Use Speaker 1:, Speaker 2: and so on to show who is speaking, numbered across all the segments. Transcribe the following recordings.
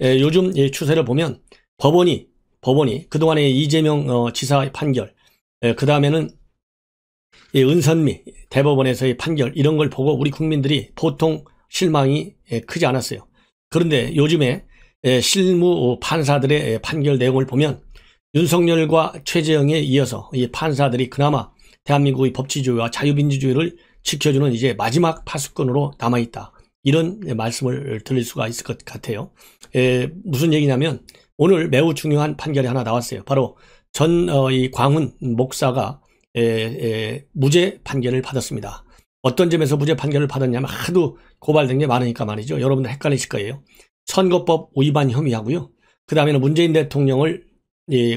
Speaker 1: 요즘 추세를 보면 법원이 그동안의 이재명 지사의 판결, 그 다음에는 은선미 대법원에서의 판결, 이런 걸 보고 우리 국민들이 보통 실망이 크지 않았어요. 그런데 요즘에 실무 판사들의 판결 내용을 보면 윤석열과 최재형에 이어서 이 판사들이 그나마 대한민국의 법치주의와 자유민주주의를 지켜주는 이제 마지막 파수꾼으로 남아있다, 이런 말씀을 드릴 수가 있을 것 같아요. 무슨 얘기냐면 오늘 매우 중요한 판결이 하나 나왔어요. 바로 이 광훈 목사가 무죄 판결을 받았습니다. 어떤 점에서 무죄 판결을 받았냐면 하도 고발된 게 많으니까 말이죠. 여러분들 헷갈리실 거예요. 선거법 위반 혐의하고요. 그 다음에는 문재인 대통령을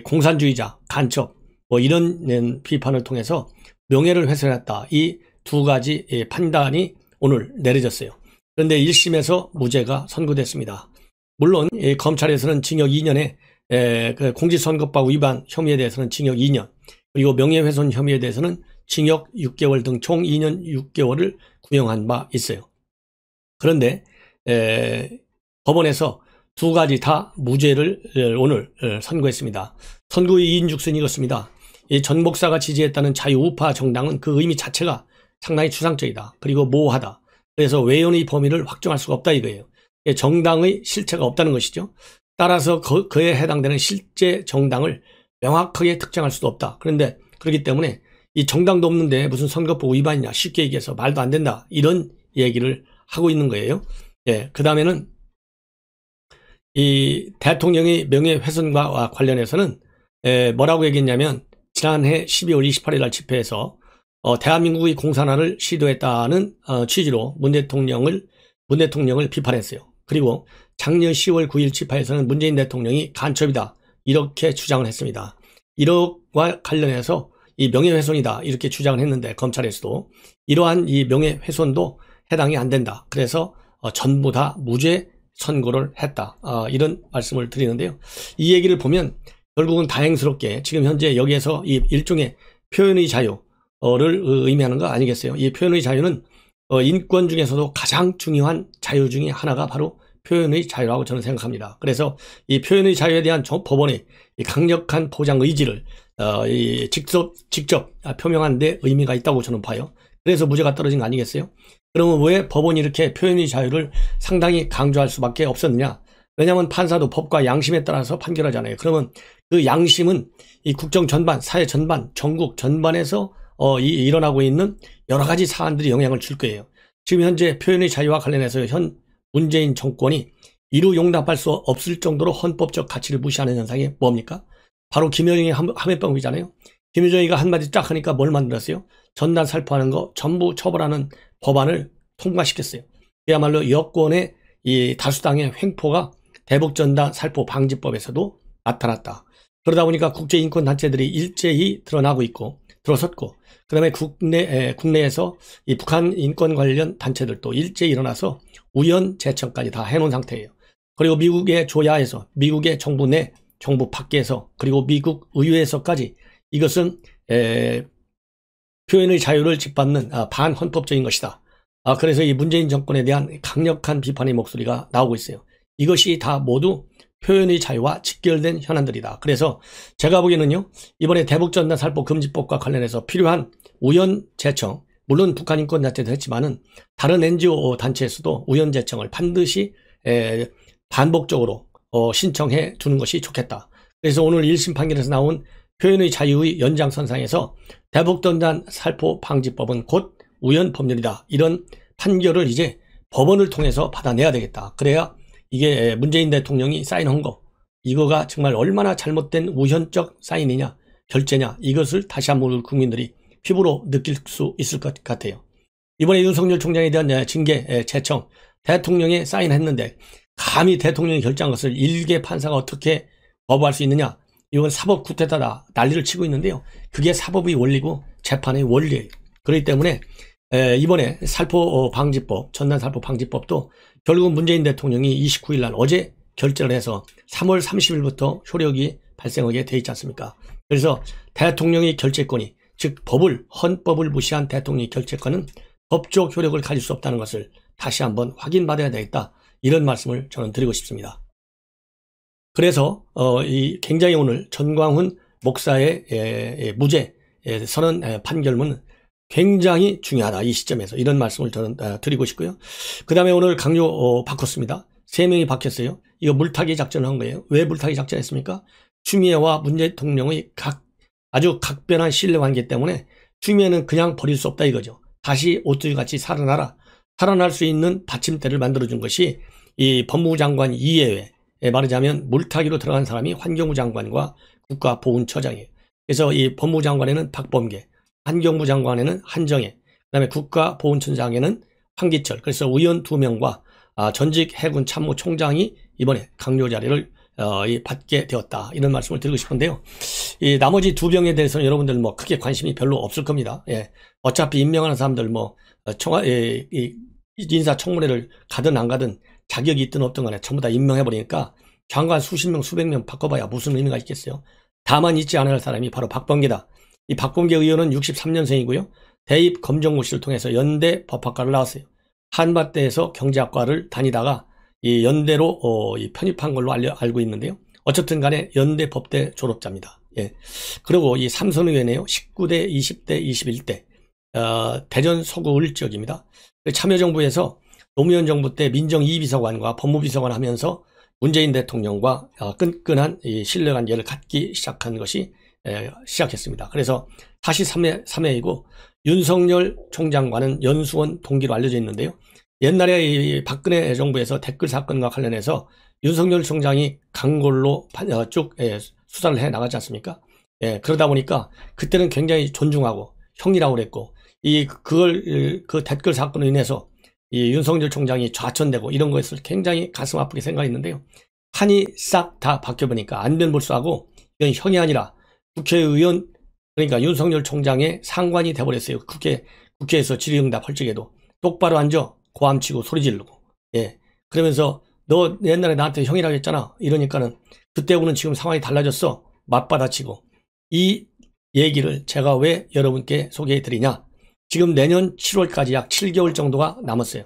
Speaker 1: 공산주의자, 간첩 이런 비판을 통해서 명예를 훼손했다. 이 두 가지 판단이 오늘 내려졌어요. 그런데 1심에서 무죄가 선고됐습니다. 물론 검찰에서는 징역 2년에 공직선거법 위반 혐의에 대해서는 징역 2년, 그리고 명예훼손 혐의에 대해서는 징역 6개월 등 총 2년 6개월을 구형한 바 있어요. 그런데 법원에서 두 가지 다 무죄를 오늘 선고했습니다. 선고의 2인 6선이 이렇습니다. 이 전 목사가 지지했다는 자유우파 정당은 그 의미 자체가 상당히 추상적이다. 그리고 모호하다. 그래서 외연의 범위를 확정할 수가 없다 이거예요. 정당의 실체가 없다는 것이죠. 따라서 그에 해당되는 실제 정당을 명확하게 특정할 수도 없다. 그런데 그렇기 때문에 이 정당도 없는데 무슨 선거법 위반이냐, 쉽게 얘기해서 말도 안 된다, 이런 얘기를 하고 있는 거예요. 그 다음에는 이 대통령의 명예훼손과 관련해서는 뭐라고 얘기했냐면 지난해 12월 28일 날 집회에서 대한민국의 공산화를 시도했다는 취지로 문 대통령을 비판했어요. 그리고 작년 10월 9일 집회에서는 문재인 대통령이 간첩이다, 이렇게 주장을 했습니다. 이것과 관련해서 이 명예훼손이다, 이렇게 주장을 했는데 검찰에서도 이러한 이 명예훼손도 해당이 안 된다. 그래서 전부 다 무죄 선고를 했다, 이런 말씀을 드리는데요. 이 얘기를 보면 결국은 다행스럽게 지금 현재 여기에서 이 일종의 표현의 자유를 의미하는 거 아니겠어요? 이 표현의 자유는 인권 중에서도 가장 중요한 자유 중에 하나가 바로 표현의 자유라고 저는 생각합니다. 그래서 이 표현의 자유에 대한 법원의 강력한 보장 의지를 직접 표명한 데 의미가 있다고 저는 봐요. 그래서 무죄가 떨어진 거 아니겠어요? 그러면 왜 법원이 이렇게 표현의 자유를 상당히 강조할 수밖에 없었느냐? 왜냐하면 판사도 법과 양심에 따라서 판결하잖아요. 그러면 그 양심은 이 국정 전반, 사회 전반, 전국 전반에서 일어나고 있는 여러 가지 사안들이 영향을 줄 거예요. 지금 현재 표현의 자유와 관련해서 현 문재인 정권이 이루 용납할 수 없을 정도로 헌법적 가치를 무시하는 현상이 뭡니까? 바로 김여정의 하매병이잖아요. 김여정이가 한마디 딱 하니까 뭘 만들었어요? 전단 살포하는 거 전부 처벌하는 법안을 통과시켰어요. 그야말로 여권의 이 다수당의 횡포가 대북전단 살포 방지법에서도 나타났다. 그러다 보니까 국제인권단체들이 일제히 드러나고 있고 들어섰고, 그 다음에 국내에서 이 북한 인권 관련 단체들도 일제히 일어나서 우연 제청까지 다 해놓은 상태예요. 그리고 미국의 조야에서, 미국의 정부 내, 정부 밖에서, 그리고 미국 의회에서까지 이것은 표현의 자유를 짓밟는 반헌법적인 것이다. 그래서 이 문재인 정권에 대한 강력한 비판의 목소리가 나오고 있어요. 이것이 다 모두 표현의 자유와 직결된 현안들이다. 그래서 제가 보기에는요, 이번에 대북전단 살포 금지법과 관련해서 필요한 우연 제청, 물론 북한 인권 단체도 했지만은 다른 NGO 단체에서도 우연 제청을 반드시 반복적으로 신청해 두는 것이 좋겠다. 그래서 오늘 1심 판결에서 나온 표현의 자유의 연장선상에서 대북전단 살포 방지법은 곧 우연 법률이다, 이런 판결을 이제 법원을 통해서 받아내야 되겠다. 그래야 이게 문재인 대통령이 사인한 거, 이거가 정말 얼마나 잘못된 우연적 사인이냐, 결재냐, 이것을 다시 한번 국민들이 피부로 느낄 수 있을 것 같아요. 이번에 윤석열 총장에 대한 징계 제청, 대통령이 사인했는데 감히 대통령이 결정한 것을 일개 판사가 어떻게 거부할 수 있느냐, 이건 사법 구태타다 난리를 치고 있는데요. 그게 사법의 원리고 재판의 원리예요. 그렇기 때문에 이번에 살포 방지법, 전단 살포 방지법도 결국 문재인 대통령이 29일 날 어제 결재를 해서 3월 30일부터 효력이 발생하게 돼 있지 않습니까? 그래서 대통령의 결재권이, 즉 헌법을 무시한 대통령의 결재권은 법적 효력을 가질 수 없다는 것을 다시 한번 확인받아야 되겠다, 이런 말씀을 저는 드리고 싶습니다. 그래서 이 굉장히 오늘 전광훈 목사의 무죄 선언 판결문은 굉장히 중요하다. 이 시점에서 이런 말씀을 저는 드리고 싶고요. 그 다음에 오늘 강요 바꿨습니다. 3명이 바뀌었어요. 이거 물타기 작전을 한 거예요. 왜 물타기 작전했습니까? 추미애와 문 대통령의 아주 각별한 신뢰관계 때문에 추미애는 그냥 버릴 수 없다 이거죠. 다시 오뚜기같이 살아나라. 살아날 수 있는 받침대를 만들어준 것이 이 법무부 장관 이외에 말하자면 물타기로 들어간 사람이 환경부 장관과 국가보훈처장이에요. 그래서 이 법무부 장관에는 박범계, 환경부 장관에는 한정혜, 그다음에 국가보훈처장에는 황기철. 그래서 의원 2명과 전직 해군 참모총장이 이번에 강요 자리를 받게 되었다. 이런 말씀을 드리고 싶은데요. 이 나머지 2명에 대해서는 여러분들 뭐 크게 관심이 별로 없을 겁니다. 예. 어차피 임명하는 사람들 뭐 인사청문회를 가든 안 가든 자격이 있든 없든 간에 전부 다 임명해버리니까 장관 수십 명, 수백 명 바꿔봐야 무슨 의미가 있겠어요. 다만 있지 않을 사람이 바로 박범계다. 이 박범계 의원은 63년생이고요. 대입 검정고시를 통해서 연대 법학과를 나왔어요. 한밭대에서 경제학과를 다니다가 이 연대로 편입한 걸로 알고 있는데요. 어쨌든 간에 연대 법대 졸업자입니다. 예. 그리고 이 삼선 의원이에요. 19대, 20대, 21대. 대전 서구 을 지역입니다. 참여정부에서 노무현 정부 때 민정 2비서관과 법무비서관 하면서 문재인 대통령과 끈끈한 신뢰관계를 갖기 시작한 것이 시작했습니다. 그래서 다시 3회이고 윤석열 총장과는 연수원 동기로 알려져 있는데요. 옛날에 이 박근혜 정부에서 댓글 사건과 관련해서 윤석열 총장이 강골로 쭉 수사를 해 나가지 않습니까? 예, 그러다 보니까 그때는 굉장히 존중하고 형이라고 그랬고 그 댓글 사건으로 인해서 이 윤석열 총장이 좌천되고 이런 거에서 굉장히 가슴 아프게 생각했는데요. 판이 싹 다 바뀌어보니까 안변불수하고 이건 형이 아니라 국회의원 그러니까 윤석열 총장의 상관이 돼버렸어요. 국회에서 질의응답 할 적에도 똑바로 앉아 고함치고 소리 지르고 예 그러면서 너 옛날에 나한테 형이라고 했잖아 이러니까는 그때하고는 지금 상황이 달라졌어 맞받아치고 이 얘기를 제가 왜 여러분께 소개해 드리냐. 지금 내년 7월까지 약 7개월 정도가 남았어요.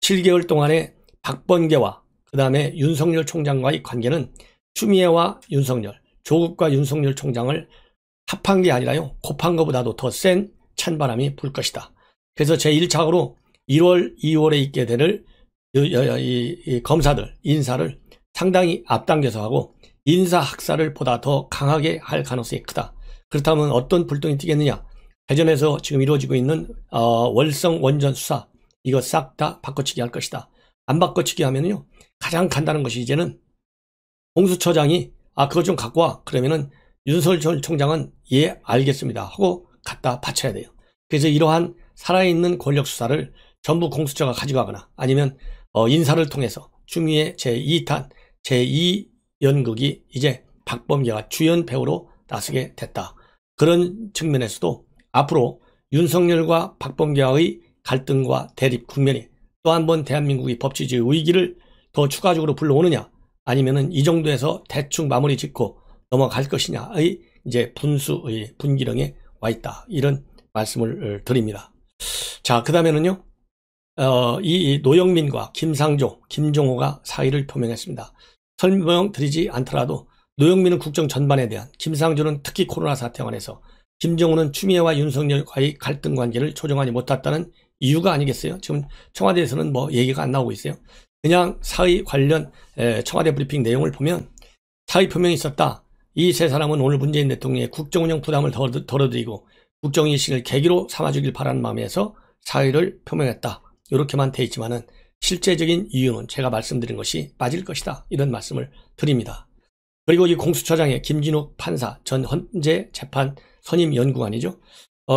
Speaker 1: 7개월 동안에 박범계와 그 다음에 윤석열 총장과의 관계는 추미애와 윤석열, 조국과 윤석열 총장을 합한 게 아니라요. 곱한 것보다도 더 센 찬바람이 불 것이다. 그래서 제1차적으로 1월, 2월에 있게 될 이 검사들, 인사를 상당히 앞당겨서 하고 인사 학살을 보다 더 강하게 할 가능성이 크다. 그렇다면 어떤 불똥이 튀겠느냐. 대전에서 지금 이루어지고 있는 월성 원전 수사 이거 싹 다 바꿔치기 할 것이다. 안 바꿔치기 하면요 가장 간단한 것이 이제는 공수처장이 그거 좀 갖고 와 그러면은 윤석열 총장은 예 알겠습니다 하고 갖다 바쳐야 돼요. 그래서 이러한 살아있는 권력 수사를 전부 공수처가 가져가거나 아니면 인사를 통해서 추미애 제2탄 제2연극이 이제 박범계가 주연 배우로 나서게 됐다. 그런 측면에서도 앞으로 윤석열과 박범계와의 갈등과 대립 국면이 또 한 번 대한민국의 법치주의 위기를 더 추가적으로 불러오느냐 아니면은 이 정도에서 대충 마무리 짓고 넘어갈 것이냐의 이제 분수의 분기령에 와 있다. 이런 말씀을 드립니다. 자, 그 다음에는요, 이 노영민과 김상조, 김종호가 사의를 표명했습니다. 설명드리지 않더라도 노영민은 국정 전반에 대한, 김상조는 특히 코로나 사태 관해서, 김종호는 추미애와 윤석열과의 갈등 관계를 조정하지 못했다는 이유가 아니겠어요? 지금 청와대에서는 뭐 얘기가 안 나오고 있어요. 그냥 사의 관련 청와대 브리핑 내용을 보면 사의 표명이 있었다. 이 세 사람은 오늘 문재인 대통령의 국정운영 부담을 덜어드리고 국정인식을 계기로 삼아주길 바라는 마음에서 사의를 표명했다. 이렇게만 돼 있지만은 실제적인 이유는 제가 말씀드린 것이 빠질 것이다. 이런 말씀을 드립니다. 그리고 이 공수처장의 김진욱 판사 전 헌재 재판 선임 연구관이죠.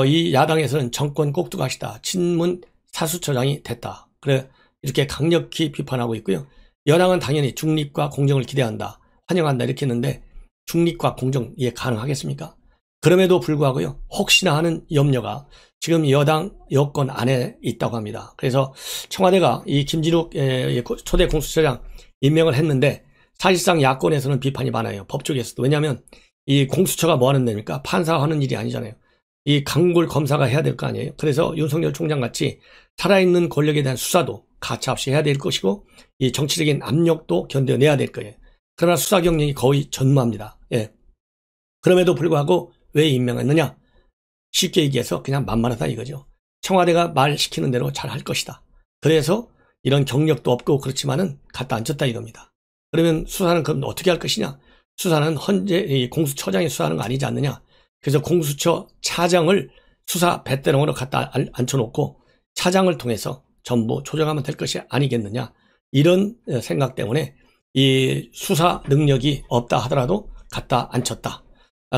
Speaker 1: 이 야당에서는 정권 꼭두가시다. 친문 사수처장이 됐다. 그래 이렇게 강력히 비판하고 있고요. 여당은 당연히 중립과 공정을 기대한다. 환영한다. 이렇게 했는데 중립과 공정 이해 가능하겠습니까? 그럼에도 불구하고요. 혹시나 하는 염려가 지금 여당 여권 안에 있다고 합니다. 그래서 청와대가 이 김진욱 초대 공수처장 임명을 했는데 사실상 야권에서는 비판이 많아요. 법조계에서도. 왜냐하면 이 공수처가 뭐 하는 데입니까? 판사가 하는 일이 아니잖아요. 이 강골 검사가 해야 될 거 아니에요. 그래서 윤석열 총장 같이 살아있는 권력에 대한 수사도 가차없이 해야 될 것이고 이 정치적인 압력도 견뎌내야 될 거예요. 그러나 수사 경력이 거의 전무합니다. 예. 그럼에도 불구하고 왜 임명했느냐? 쉽게 얘기해서 그냥 만만하다 이거죠. 청와대가 말 시키는 대로 잘 할 것이다. 그래서 이런 경력도 없고 그렇지만은 갖다 앉혔다 이겁니다. 그러면 수사는 그럼 어떻게 할 것이냐? 수사는 헌재 공수처장이 수사하는 거 아니지 않느냐? 그래서 공수처 차장을 수사 배대롱으로 갖다 앉혀놓고 차장을 통해서 전부 조정하면 될 것이 아니겠느냐? 이런 생각 때문에 이 수사 능력이 없다 하더라도 갖다 앉혔다.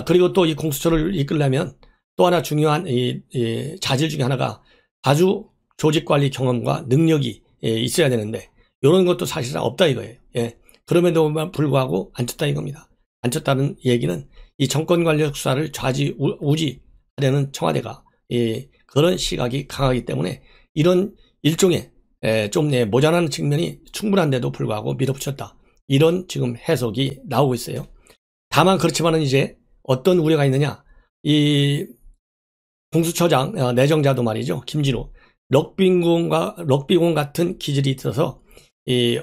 Speaker 1: 그리고 또 이 공수처를 이끌려면 또 하나 중요한 이 자질 중에 하나가 아주 조직관리 경험과 능력이 있어야 되는데 이런 것도 사실상 없다 이거예요. 예. 그럼에도 불구하고 앉혔다 이겁니다. 앉혔다는 얘기는 이 정권 관련 수사를 좌지우지하려는 청와대가 그런 시각이 강하기 때문에 이런 일종의 좀 모자라는 측면이 충분한데도 불구하고 밀어붙였다. 이런 지금 해석이 나오고 있어요. 다만 그렇지만은 이제 어떤 우려가 있느냐. 이 공수처장 내정자도 말이죠. 김진우 럭비공 같은 기질이 있어서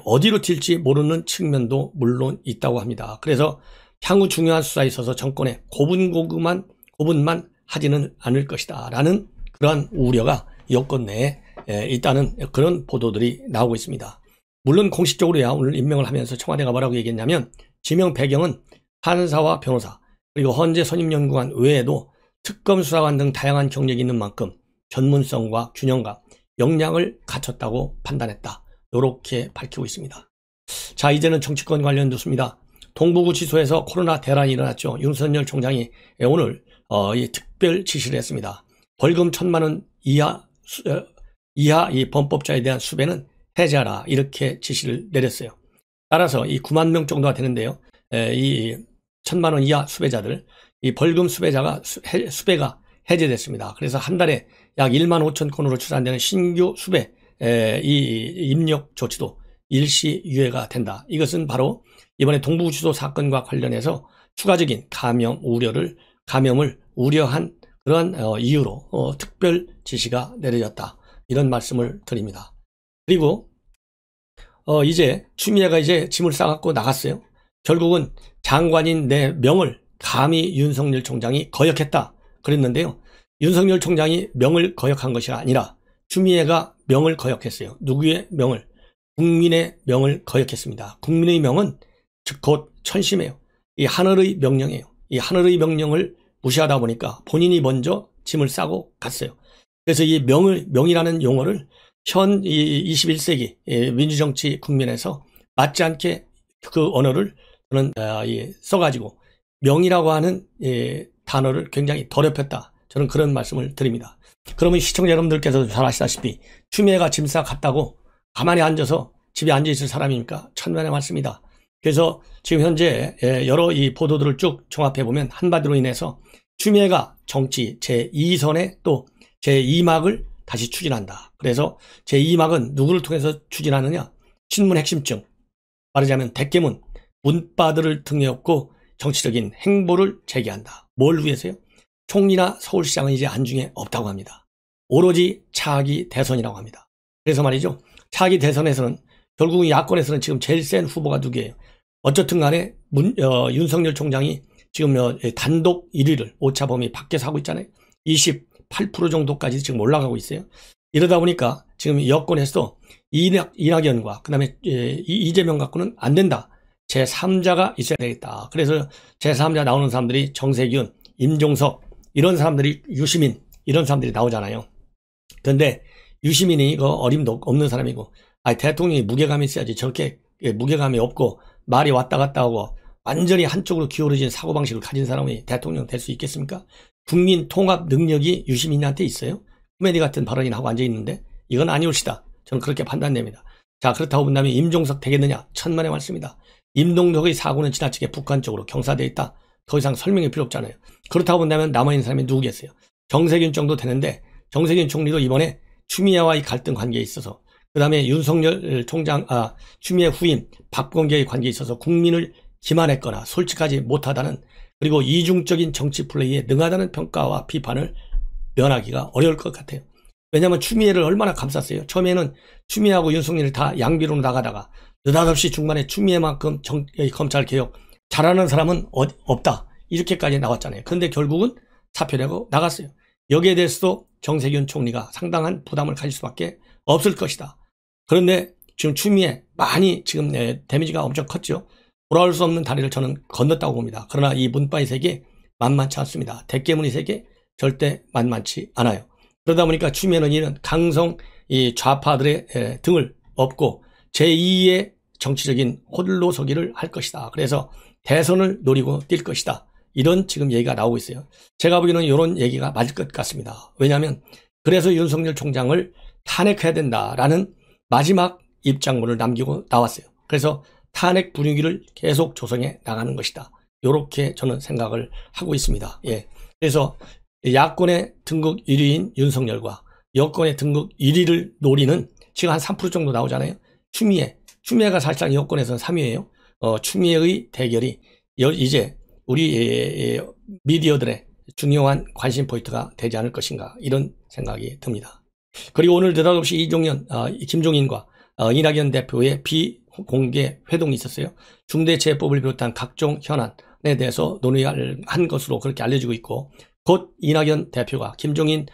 Speaker 1: 어디로 튈지 모르는 측면도 물론 있다고 합니다. 그래서 향후 중요한 수사에 있어서 정권에 고분만 하지는 않을 것이다 라는 그러한 우려가 여권 내에 있다는 그런 보도들이 나오고 있습니다. 물론 공식적으로야 오늘 임명을 하면서 청와대가 뭐라고 얘기했냐면 지명 배경은 판사와 변호사 그리고 헌재 선임연구관 외에도 특검 수사관 등 다양한 경력이 있는 만큼 전문성과 균형과 역량을 갖췄다고 판단했다. 이렇게 밝히고 있습니다. 자, 이제는 정치권 관련 뉴스입니다. 동부구치소에서 코로나 대란이 일어났죠. 윤석열 총장이 오늘 이 특별 지시를 했습니다. 벌금 1,000만 원 이하 이 범법자에 대한 수배는 해제하라 이렇게 지시를 내렸어요. 따라서 이 9만 명 정도가 되는데요. 이 1,000만 원 이하 수배자들 이 벌금 수배가 해제됐습니다. 그래서 한 달에 약 1만 5천 건으로 추산되는 신규 수배 이 입력 조치도 일시 유예가 된다. 이것은 바로 이번에 동부구치소 사건과 관련해서 추가적인 감염을 우려한 그러한 이유로 특별 지시가 내려졌다. 이런 말씀을 드립니다. 그리고 이제 추미애가 이제 짐을 싸갖고 나갔어요. 결국은 장관인 내 명을 감히 윤석열 총장이 거역했다. 그랬는데요. 윤석열 총장이 명을 거역한 것이 아니라 추미애가 명을 거역했어요. 누구의 명을? 국민의 명을 거역했습니다. 국민의 명은 즉 곧 천심이에요. 이 하늘의 명령이에요. 이 하늘의 명령을 무시하다 보니까 본인이 먼저 짐을 싸고 갔어요. 그래서 이 명이라는 용어를 현 21세기 민주정치 국면에서 맞지 않게 그 언어를 저는 써가지고 명이라고 하는 단어를 굉장히 더럽혔다. 저는 그런 말씀을 드립니다. 그러면 시청자 여러분들께서도 잘 아시다시피 추미애가 짐 싸 갔다고 가만히 앉아서 집에 앉아있을 사람입니까? 천만의 말씀이다. 그래서 지금 현재 여러 이 보도들을 쭉 종합해보면 한마디로 인해서 추미애가 정치 제2선에 또 제2막을 다시 추진한다. 그래서 제2막은 누구를 통해서 추진하느냐? 신문 핵심증, 말하자면 대깨문, 문바들을 등에 업고 정치적인 행보를 제기한다. 뭘 위해서요? 총리나 서울시장은 이제 안중에 없다고 합니다. 오로지 차기 대선이라고 합니다. 그래서 말이죠. 차기 대선에서는 결국 야권에서는 지금 제일 센 후보가 누구예요? 어쨌든 간에 윤석열 총장이 지금 단독 1위를 오차범위 밖에서 하고 있잖아요. 28% 정도까지 지금 올라가고 있어요. 이러다 보니까 지금 여권에서도 이낙연과 그다음에 이재명 갖고는 안 된다. 제3자가 있어야 되겠다. 그래서 제3자 나오는 사람들이 정세균, 임종석 이런 사람들이 유시민 이런 사람들이 나오잖아요. 그런데 유시민이 어림도 없는 사람이고 대통령이 무게감이 있어야지 저렇게 무게감이 없고 말이 왔다 갔다 하고 완전히 한쪽으로 기울어진 사고방식을 가진 사람이 대통령 될 수 있겠습니까? 국민 통합 능력이 유시민한테 있어요? 코미디 같은 발언이 나오고 앉아있는데 이건 아니올시다. 저는 그렇게 판단됩니다. 자, 그렇다고 본다면 임종석 되겠느냐? 천만의 말씀이다. 임종석의 사고는 지나치게 북한 쪽으로 경사되어 있다. 더 이상 설명이 필요 없잖아요. 그렇다고 본다면 남아있는 사람이 누구겠어요? 정세균 정도 되는데 정세균 총리도 이번에 추미애와의 갈등 관계에 있어서 그 다음에 윤석열 총장, 추미애 후임 박범계의 관계에 있어서 국민을 기만했거나 솔직하지 못하다는 그리고 이중적인 정치 플레이에 능하다는 평가와 비판을 면하기가 어려울 것 같아요. 왜냐하면 추미애를 얼마나 감쌌어요. 처음에는 추미애하고 윤석열이 다 양비로 나가다가 느닷없이 중반에 추미애만큼 검찰개혁 잘하는 사람은 없다. 이렇게까지 나왔잖아요. 그런데 결국은 사표내고 나갔어요. 여기에 대해서도 정세균 총리가 상당한 부담을 가질 수밖에 없을 것이다. 그런데 지금 추미애 많이 지금 데미지가 엄청 컸죠. 돌아올 수 없는 다리를 저는 건넜다고 봅니다. 그러나 이 문바의 세계 만만치 않습니다. 대깨문의 세계 절대 만만치 않아요. 그러다 보니까 추미애는 이런 강성 이 좌파들의 등을 업고 제2의 정치적인 홀로서기를 할 것이다. 그래서 대선을 노리고 뛸 것이다. 이런 지금 얘기가 나오고 있어요. 제가 보기에는 이런 얘기가 맞을 것 같습니다. 왜냐하면 그래서 윤석열 총장을 탄핵해야 된다라는 마지막 입장문을 남기고 나왔어요. 그래서 탄핵 분위기를 계속 조성해 나가는 것이다. 이렇게 저는 생각을 하고 있습니다. 예. 그래서 야권의 등극 1위인 윤석열과 여권의 등극 1위를 노리는 지금 한 3% 정도 나오잖아요. 추미애가 사실상 여권에서는 3위예요. 추미애의 대결이 이제 우리 미디어들의 중요한 관심 포인트가 되지 않을 것인가 이런 생각이 듭니다. 그리고 오늘 느닷없이 김종인과 이낙연 대표의 비공개 회동이 있었어요. 중대재해법을 비롯한 각종 현안에 대해서 논의한 것으로 그렇게 알려지고 있고 곧 이낙연 대표가 김종인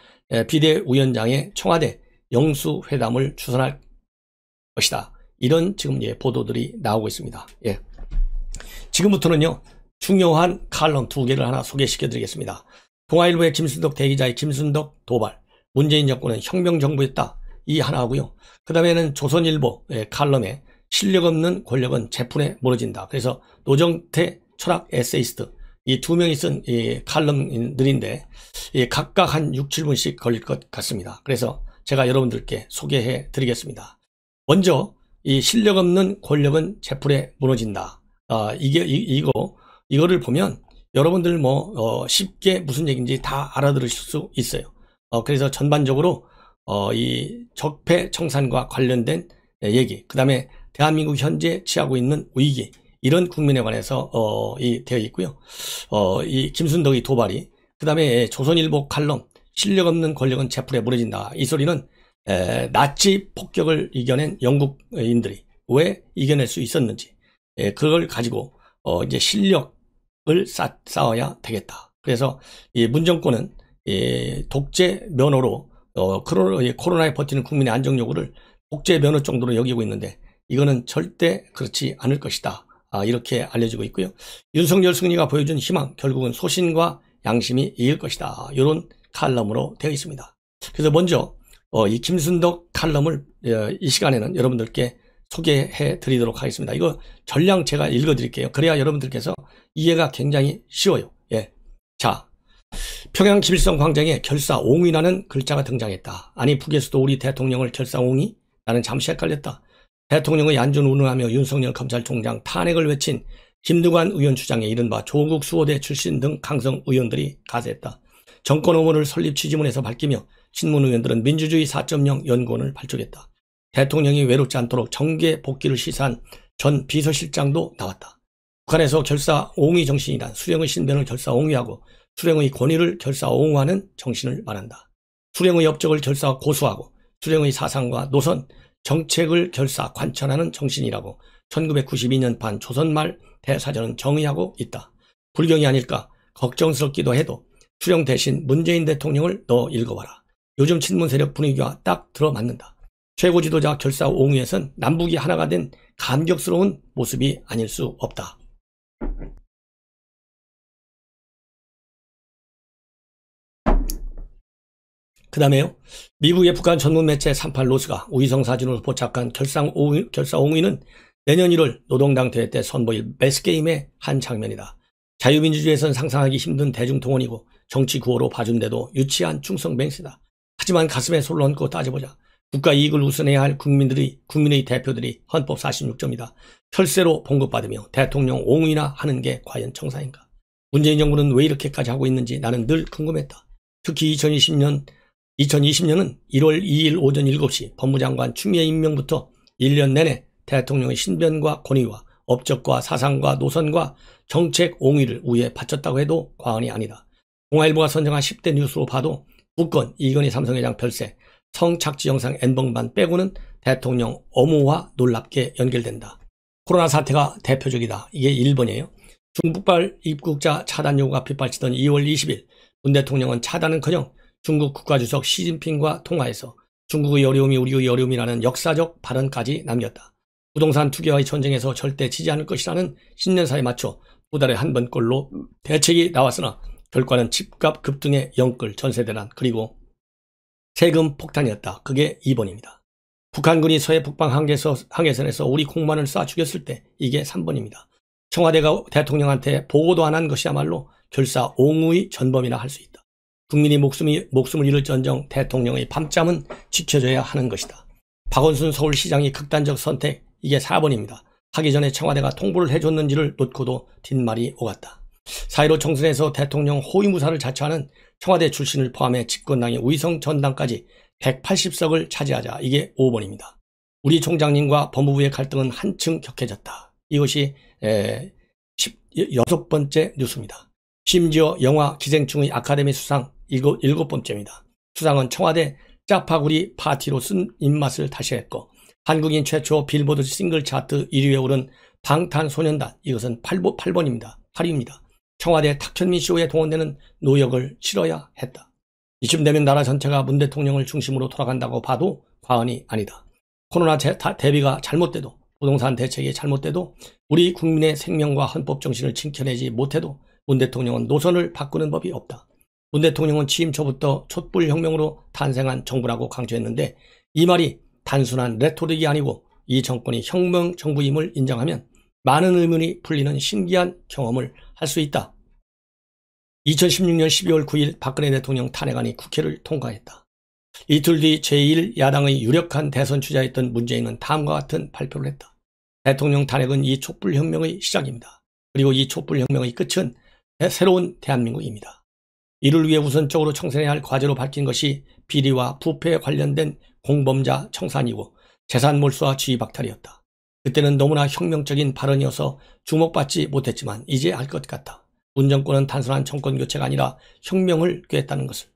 Speaker 1: 비대위원장의 청와대 영수회담을 주선할 것이다. 이런 지금 보도들이 나오고 있습니다. 예. 지금부터는요. 중요한 칼럼 2개를 하나 소개시켜 드리겠습니다. 동아일보의 김순덕 대기자의 김순덕 도발, 문재인 정권은 혁명정부였다. 이 하나고요. 그 다음에는 조선일보 칼럼에 실력 없는 권력은 제풀에 무너진다. 그래서 노정태 철학 에세이스트 이 두 명이 쓴 이 칼럼들인데 각각 한 6, 7분씩 걸릴 것 같습니다. 그래서 제가 여러분들께 소개해 드리겠습니다. 먼저 이 실력 없는 권력은 제풀에 무너진다. 이거를 보면 여러분들 쉽게 무슨 얘기인지 다 알아들으실 수 있어요. 그래서 전반적으로 이 적폐청산과 관련된 얘기, 그 다음에 대한민국 현재 취하고 있는 위기, 이런 국면에 관해서 되어 있고요. 이 김순덕의 도발이, 그 다음에 조선일보 칼럼 실력 없는 권력은 제풀에 무너진다. 이 소리는 나치 폭격을 이겨낸 영국인들이 왜 이겨낼 수 있었는지, 그걸 가지고 이제 실력을 쌓아야 되겠다. 그래서 이 문정권은 독재 면허로 코로나에 버티는 국민의 안정 요구를 독재 면허 정도로 여기고 있는데 이거는 절대 그렇지 않을 것이다. 이렇게 알려지고 있고요. 윤석열 승리가 보여준 희망, 결국은 소신과 양심이 이길 것이다. 이런 칼럼으로 되어 있습니다. 그래서 먼저 이 김순덕 칼럼을 이 시간에는 여러분들께 소개해 드리도록 하겠습니다. 이거 전량 제가 읽어 드릴게요. 그래야 여러분들께서 이해가 굉장히 쉬워요. 예. 자, 평양 김일성 광장에 결사옹위라는 글자가 등장했다. 아니 북에서도 우리 대통령을 결사옹위? 나는 잠시 헷갈렸다. 대통령의 안전운운하며 윤석열 검찰총장 탄핵을 외친 김두관 의원 주장에 이른바 조국 수호대 출신 등 강성 의원들이 가세했다. 정권 의원을 설립 취지문에서 밝히며 신문 의원들은 민주주의 4.0 연구원을 발족했다. 대통령이 외롭지 않도록 정계 복귀를 시사한 전 비서실장도 나왔다. 북한에서 결사옹위 정신이란 수령의 신변을 결사옹위하고 수령의 권위를 결사옹호하는 정신을 말한다. 수령의 업적을 결사 고수하고 수령의 사상과 노선, 정책을 결사 관철하는 정신이라고 1992년 반 조선말 대사전은 정의하고 있다. 불경이 아닐까 걱정스럽기도 해도 수령 대신 문재인 대통령을 너 읽어봐라. 요즘 친문 세력 분위기와 딱 들어맞는다. 최고 지도자 결사옹위에선 남북이 하나가 된 감격스러운 모습이 아닐 수 없다. 그 다음에요. 미국의 북한 전문 매체 38노스가 우위성 사진으로 포착한 결사옹위는 내년 1월 노동당 대회 때 선보일 매스게임의 한 장면이다. 자유민주주의에선 상상하기 힘든 대중통원이고 정치 구호로 봐준데도 유치한 충성 맹세다. 하지만 가슴에 손을 얹고 따져보자. 국가 이익을 우선해야 할 국민의 대표들이 헌법 46점이다. 혈세로 봉급받으며 대통령 옹위나 하는 게 과연 정상인가? 문재인 정부는 왜 이렇게까지 하고 있는지 나는 늘 궁금했다. 특히 2020년은 1월 2일 오전 7시 법무장관 추미애 임명부터 1년 내내 대통령의 신변과 권위와 업적과 사상과 노선과 정책 옹위를 우위에 바쳤다고 해도 과언이 아니다. 동아일보가 선정한 10대 뉴스로 봐도 국건, 이건희 삼성회장 별세, 성착취 영상 N번만 빼고는 대통령 엄호와 놀랍게 연결된다. 코로나 사태가 대표적이다. 이게 1번이에요. 중국발 입국자 차단 요구가 빗발치던 2월 20일 문 대통령은 차단은커녕 중국 국가주석 시진핑과 통화해서 중국의 어려움이 우리의 어려움이라는 역사적 발언까지 남겼다. 부동산 투기와의 전쟁에서 절대 지지 않을 것이라는 신년사에 맞춰 2달에 한 번꼴로 대책이 나왔으나 결과는 집값 급등의 영끌 전세대란 그리고 세금 폭탄이었다. 그게 2번입니다. 북한군이 서해 북방 항해선에서 우리 공무원을 쏴 죽였을 때 이게 3번입니다. 청와대가 대통령한테 보고도 안 한 것이야말로 결사 옹우의 전범이라 할 수 있다. 국민이 목숨을 잃을지언정 대통령의 밤잠은 지켜줘야 하는 것이다. 박원순 서울시장이 극단적 선택 이게 4번입니다. 하기 전에 청와대가 통보를 해줬는지를 놓고도 뒷말이 오갔다. 4.15 총선에서 대통령 호위무사를 자처하는 청와대 출신을 포함해 집권당의 위성 전당까지 180석을 차지하자 이게 5번입니다. 우리 총장님과 법무부의 갈등은 한층 격해졌다. 이것이 16번째 뉴스입니다. 심지어 영화 기생충의 아카데미 수상 7번째입니다. 수상은 청와대 짜파구리 파티로 쓴 입맛을 다시 했고 한국인 최초 빌보드 싱글 차트 1위에 오른 방탄소년단 이것은 8번입니다. 8위입니다. 청와대 탁현민 쇼에 동원되는 노역을 치러야 했다. 이쯤 되면 나라 전체가 문 대통령을 중심으로 돌아간다고 봐도 과언이 아니다. 코로나 대비가 잘못돼도 부동산 대책이 잘못돼도 우리 국민의 생명과 헌법 정신을 지켜내지 못해도 문 대통령은 노선을 바꾸는 법이 없다. 문 대통령은 취임 초부터 촛불혁명으로 탄생한 정부라고 강조했는데 이 말이 단순한 레토릭이 아니고 이 정권이 혁명 정부임을 인정하면 많은 의문이 풀리는 신기한 경험을 할 수 있다. 2016년 12월 9일 박근혜 대통령 탄핵안이 국회를 통과했다. 이틀 뒤 제1야당의 유력한 대선 주자였던 문재인은 다음과 같은 발표를 했다. 대통령 탄핵은 이 촛불혁명의 시작입니다. 그리고 이 촛불혁명의 끝은 새로운 대한민국입니다. 이를 위해 우선적으로 청산해야 할 과제로 밝힌 것이 비리와 부패에 관련된 공범자 청산이고 재산 몰수와 지위 박탈이었다. 그때는 너무나 혁명적인 발언이어서 주목받지 못했지만 이제 알 것 같다. 문 정권은 단순한 정권 교체가 아니라 혁명을 꾀했다는 것을.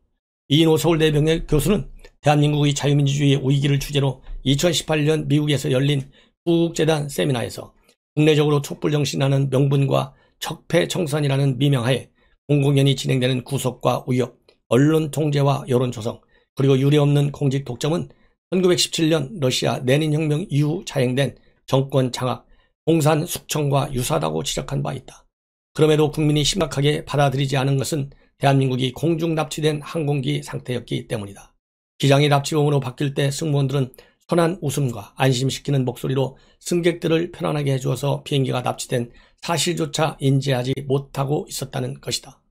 Speaker 1: 이인호 서울대 명예 교수는 대한민국의 자유민주주의의 위기를 주제로 2018년 미국에서 열린 구국재단 세미나에서 국내적으로 촛불정신이라는 명분과 적폐청산이라는 미명하에 공공연히 진행되는 구속과 위협, 언론 통제와 여론 조성, 그리고 유례없는 공직 독점은 1917년 러시아 레닌혁명 이후 자행된 정권 장악, 공산 숙청과 유사하다고 지적한 바 있다. 그럼에도 국민이 심각하게 받아들이지 않은 것은 대한민국이 공중 납치된 항공기 상태였기 때문이다. 기장이 납치범으로 바뀔 때 승무원들은 선한 웃음과 안심시키는 목소리로 승객들을 편안하게 해주어서 비행기가 납치된 사실조차 인지하지 못하고 있었다는 것이다.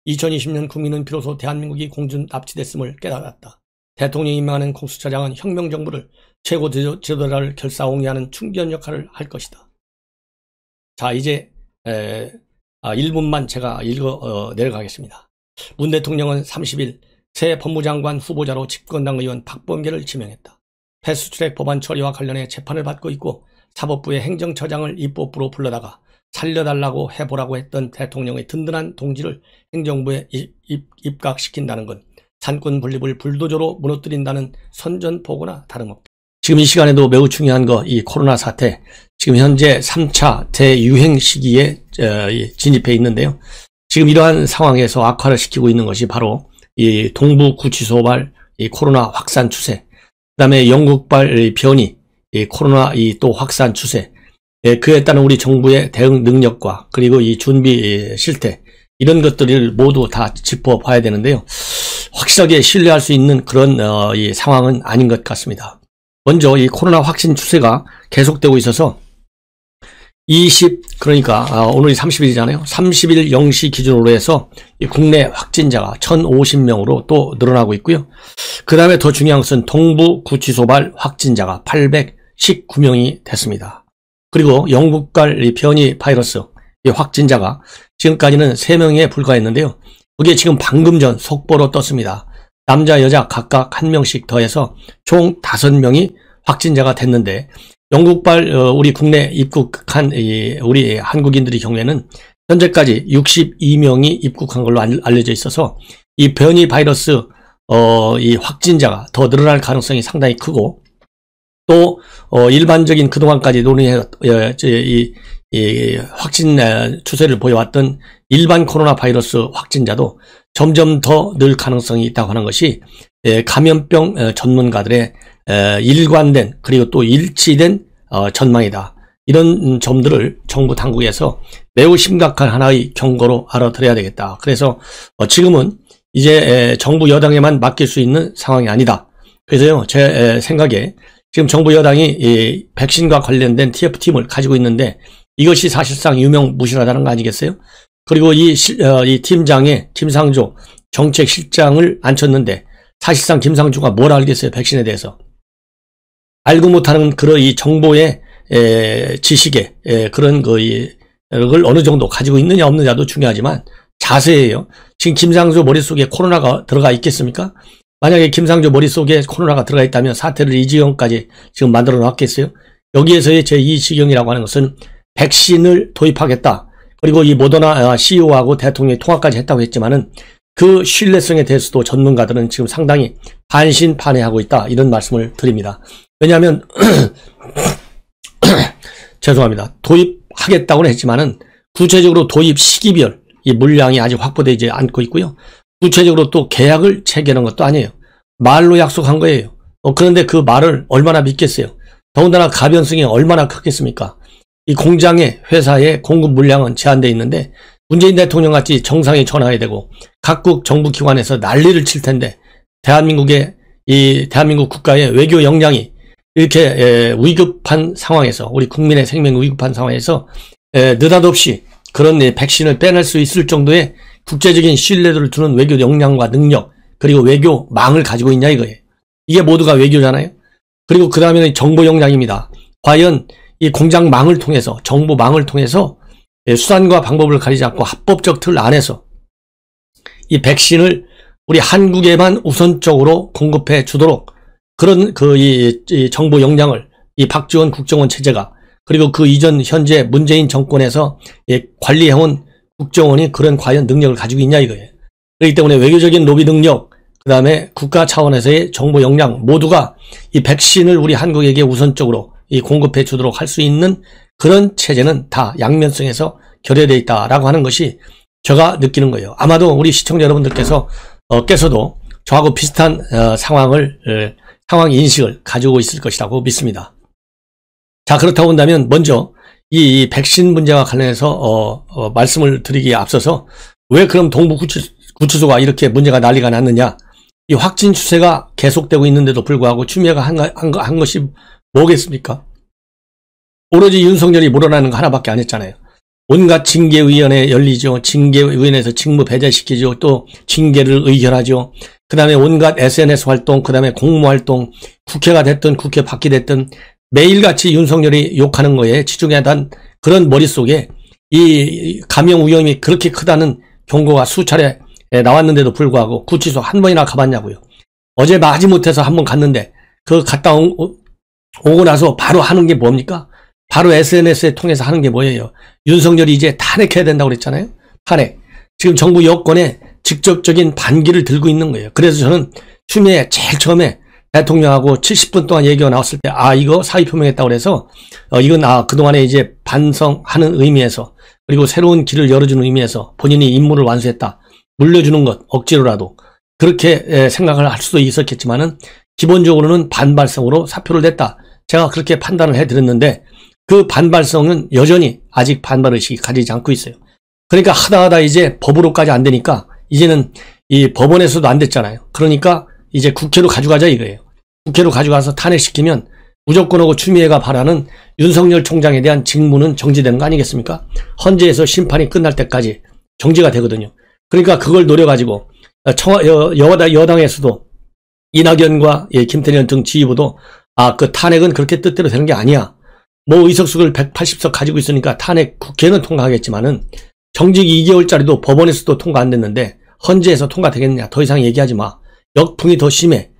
Speaker 1: 2020년 국민은 비로소 대한민국이 공중 납치됐음을 깨달았다. 대통령이 임명하는 공수처장은 혁명정부를 최고 지도자를 결사옹위하는 충견 역할을 할 것이다. 자, 이제 1분만 제가 내려가겠습니다. 문 대통령은 30일 새 법무장관 후보자로 집권당 의원 박범계를 지명했다. 패스트트랙 법안 처리와 관련해 재판을 받고 있고 사법부의 행정처장을 입법부로 불러다가 살려달라고 해보라고 했던 대통령의 든든한 동지를 행정부에 입각시킨다는 건 산권 분립을 불도저로 무너뜨린다는 선전포고나 다름없다. 지금 이 시간에도 매우 중요한 이 코로나 사태, 지금 현재 3차 대유행 시기에 진입해 있는데요. 지금 이러한 상황에서 악화를 시키고 있는 것이 바로 이 동부 구치소발 코로나 확산 추세, 그다음에 영국발 변이 코로나 또 확산 추세, 그에 따른 우리 정부의 대응 능력과 그리고 이 준비 실태, 이런 것들을 모두 다 짚어봐야 되는데요. 확실하게 신뢰할 수 있는 그런 이 상황은 아닌 것 같습니다. 먼저 이 코로나 확진 추세가 계속되고 있어서 그러니까 오늘이 30일이잖아요. 30일 0시 기준으로 해서 이 국내 확진자가 1050명으로 또 늘어나고 있고요. 그 다음에 더 중요한 것은 동부 구치소발 확진자가 819명이 됐습니다. 그리고 영국발 이 변이 바이러스 확진자가 지금까지는 3명에 불과했는데요. 그게 지금 방금 전 속보로 떴습니다. 남자, 여자 각각 1명씩 더해서 총 5명이 확진자가 됐는데 영국발 우리 국내 입국한 우리 한국인들의 경우에는 현재까지 62명이 입국한 걸로 알려져 있어서 이 변이 바이러스 이 확진자가 더 늘어날 가능성이 상당히 크고, 또 일반적인 그동안까지 논의해 이 확진 추세를 보여왔던 일반 코로나 바이러스 확진자도 점점 더 늘 가능성이 있다고 하는 것이 감염병 전문가들의 일관된 그리고 또 일치된 전망이다. 이런 점들을 정부 당국에서 매우 심각한 하나의 경고로 알아들어야 되겠다. 그래서 지금은 이제 정부 여당에만 맡길 수 있는 상황이 아니다. 그래서요, 제 생각에 지금 정부 여당이 이 백신과 관련된 TF팀을 가지고 있는데 이것이 사실상 유명무실하다는 거 아니겠어요? 그리고 이 팀장에 김상조 정책실장을 앉혔는데 사실상 김상조가 뭘 알겠어요? 백신에 대해서. 알고 못하는 그런 이 정보의 지식의 그런 걸 어느 정도 가지고 있느냐 없느냐도 중요하지만 자세예요. 지금 김상조 머릿속에 코로나가 들어가 있겠습니까? 만약에 김상조 머릿속에 코로나가 들어가 있다면 사태를 이 지경까지 지금 만들어 놨겠어요? 여기에서의 제2지경이라고 하는 것은 백신을 도입하겠다. 그리고 이 모더나 CEO하고 대통령이 통화까지 했다고 했지만은 그 신뢰성에 대해서도 전문가들은 지금 상당히 반신반의하고 있다. 이런 말씀을 드립니다. 왜냐하면 죄송합니다. 도입하겠다고는 했지만은 구체적으로 도입 시기별 이 물량이 아직 확보되지 않고 있고요. 구체적으로 또 계약을 체결한 것도 아니에요. 말로 약속한 거예요. 그런데 그 말을 얼마나 믿겠어요? 더군다나 가변성이 얼마나 크겠습니까? 이 공장의 회사의 공급 물량은 제한되어 있는데 문재인 대통령 같이 정상이 전화해야 되고 각국 정부 기관에서 난리를 칠 텐데 대한민국 국가의 외교 역량이 이렇게 위급한 상황에서 우리 국민의 생명 위급한 상황에서 느닷없이 그런 백신을 빼낼 수 있을 정도의 국제적인 신뢰도를 두는 외교 역량과 능력 그리고 외교망을 가지고 있냐 이거예요. 이게 모두가 외교잖아요. 그리고 그 다음에는 정보 역량입니다. 과연 이 공장망을 통해서 정보망을 통해서 수단과 방법을 가리지 않고 합법적 틀 안에서 이 백신을 우리 한국에만 우선적으로 공급해 주도록 그런 이 정보 역량을 이 박지원 국정원 체제가 그리고 그 이전 현재 문재인 정권에서 관리해온 국정원이 그런 과연 능력을 가지고 있냐 이거예요. 그렇기 때문에 외교적인 로비 능력, 그 다음에 국가 차원에서의 정보 역량 모두가 이 백신을 우리 한국에게 우선적으로 이 공급해 주도록 할 수 있는 그런 체제는 다 양면성에서 결여되어 있다라고 하는 것이 제가 느끼는 거예요. 아마도 우리 시청자 여러분들께서 께서도 저하고 비슷한 상황 인식을 가지고 있을 것이라고 믿습니다. 자, 그렇다고 한다면 먼저 이 백신 문제와 관련해서 말씀을 드리기에 앞서서 왜 그럼 동부구치소가 이렇게 문제가 난리가 났느냐? 이 확진 추세가 계속되고 있는데도 불구하고 추미애가 한 것이 뭐겠습니까? 오로지 윤석열이 물어나는 거 하나밖에 안 했잖아요. 온갖 징계위원회 열리죠. 징계위원회에서 직무 배제시키죠. 또 징계를 의결하죠. 그 다음에 온갖 SNS 활동, 그 다음에 공모활동, 국회가 됐든 국회 밖이 됐든 매일같이 윤석열이 욕하는 거에 치중하던 그런 머릿속에 이 감염 위험이 그렇게 크다는 경고가 수차례 나왔는데도 불구하고 구치소 한 번이나 가봤냐고요. 어제 마지못해서 한 번 갔는데 그 갔다 오고 나서 바로 하는 게 뭡니까? 바로 SNS에 통해서 하는 게 뭐예요? 윤석열이 이제 탄핵해야 된다고 그랬잖아요. 탄핵. 지금 정부 여권에 직접적인 반기를 들고 있는 거예요. 그래서 저는 추미애 제일 처음에 대통령하고 70분 동안 얘기가 나왔을 때 이거 사의 표명했다고 그래서 이건 그동안에 이제 반성하는 의미에서 그리고 새로운 길을 열어주는 의미에서 본인이 임무를 완수했다. 물려주는 것 억지로라도 그렇게 생각을 할 수도 있었겠지만은 기본적으로는 반발성으로 사표를 냈다. 제가 그렇게 판단을 해드렸는데 그 반발성은 여전히 아직 반발의식이 가리지 않고 있어요. 그러니까 하다 이제 법으로까지 안 되니까 이제는 이 법원에서도 안 됐잖아요. 그러니까 이제 국회로 가져가자 이거예요. 국회로 가져가서 탄핵시키면 무조건 하고 추미애가 바라는 윤석열 총장에 대한 직무는 정지되는 거 아니겠습니까? 헌재에서 심판이 끝날 때까지 정지가 되거든요. 그러니까 그걸 노려가지고 여당에서도 이낙연과 김태년 등 지휘부도 그 탄핵은 그렇게 뜻대로 되는 게 아니야. 뭐 의석수를 180석 가지고 있으니까 탄핵 국회는 통과하겠지만은 정직 2개월짜리도 법원에서도 통과 안 됐는데 헌재에서 통과되겠느냐. 더 이상 얘기하지 마. 역풍이 더 심해.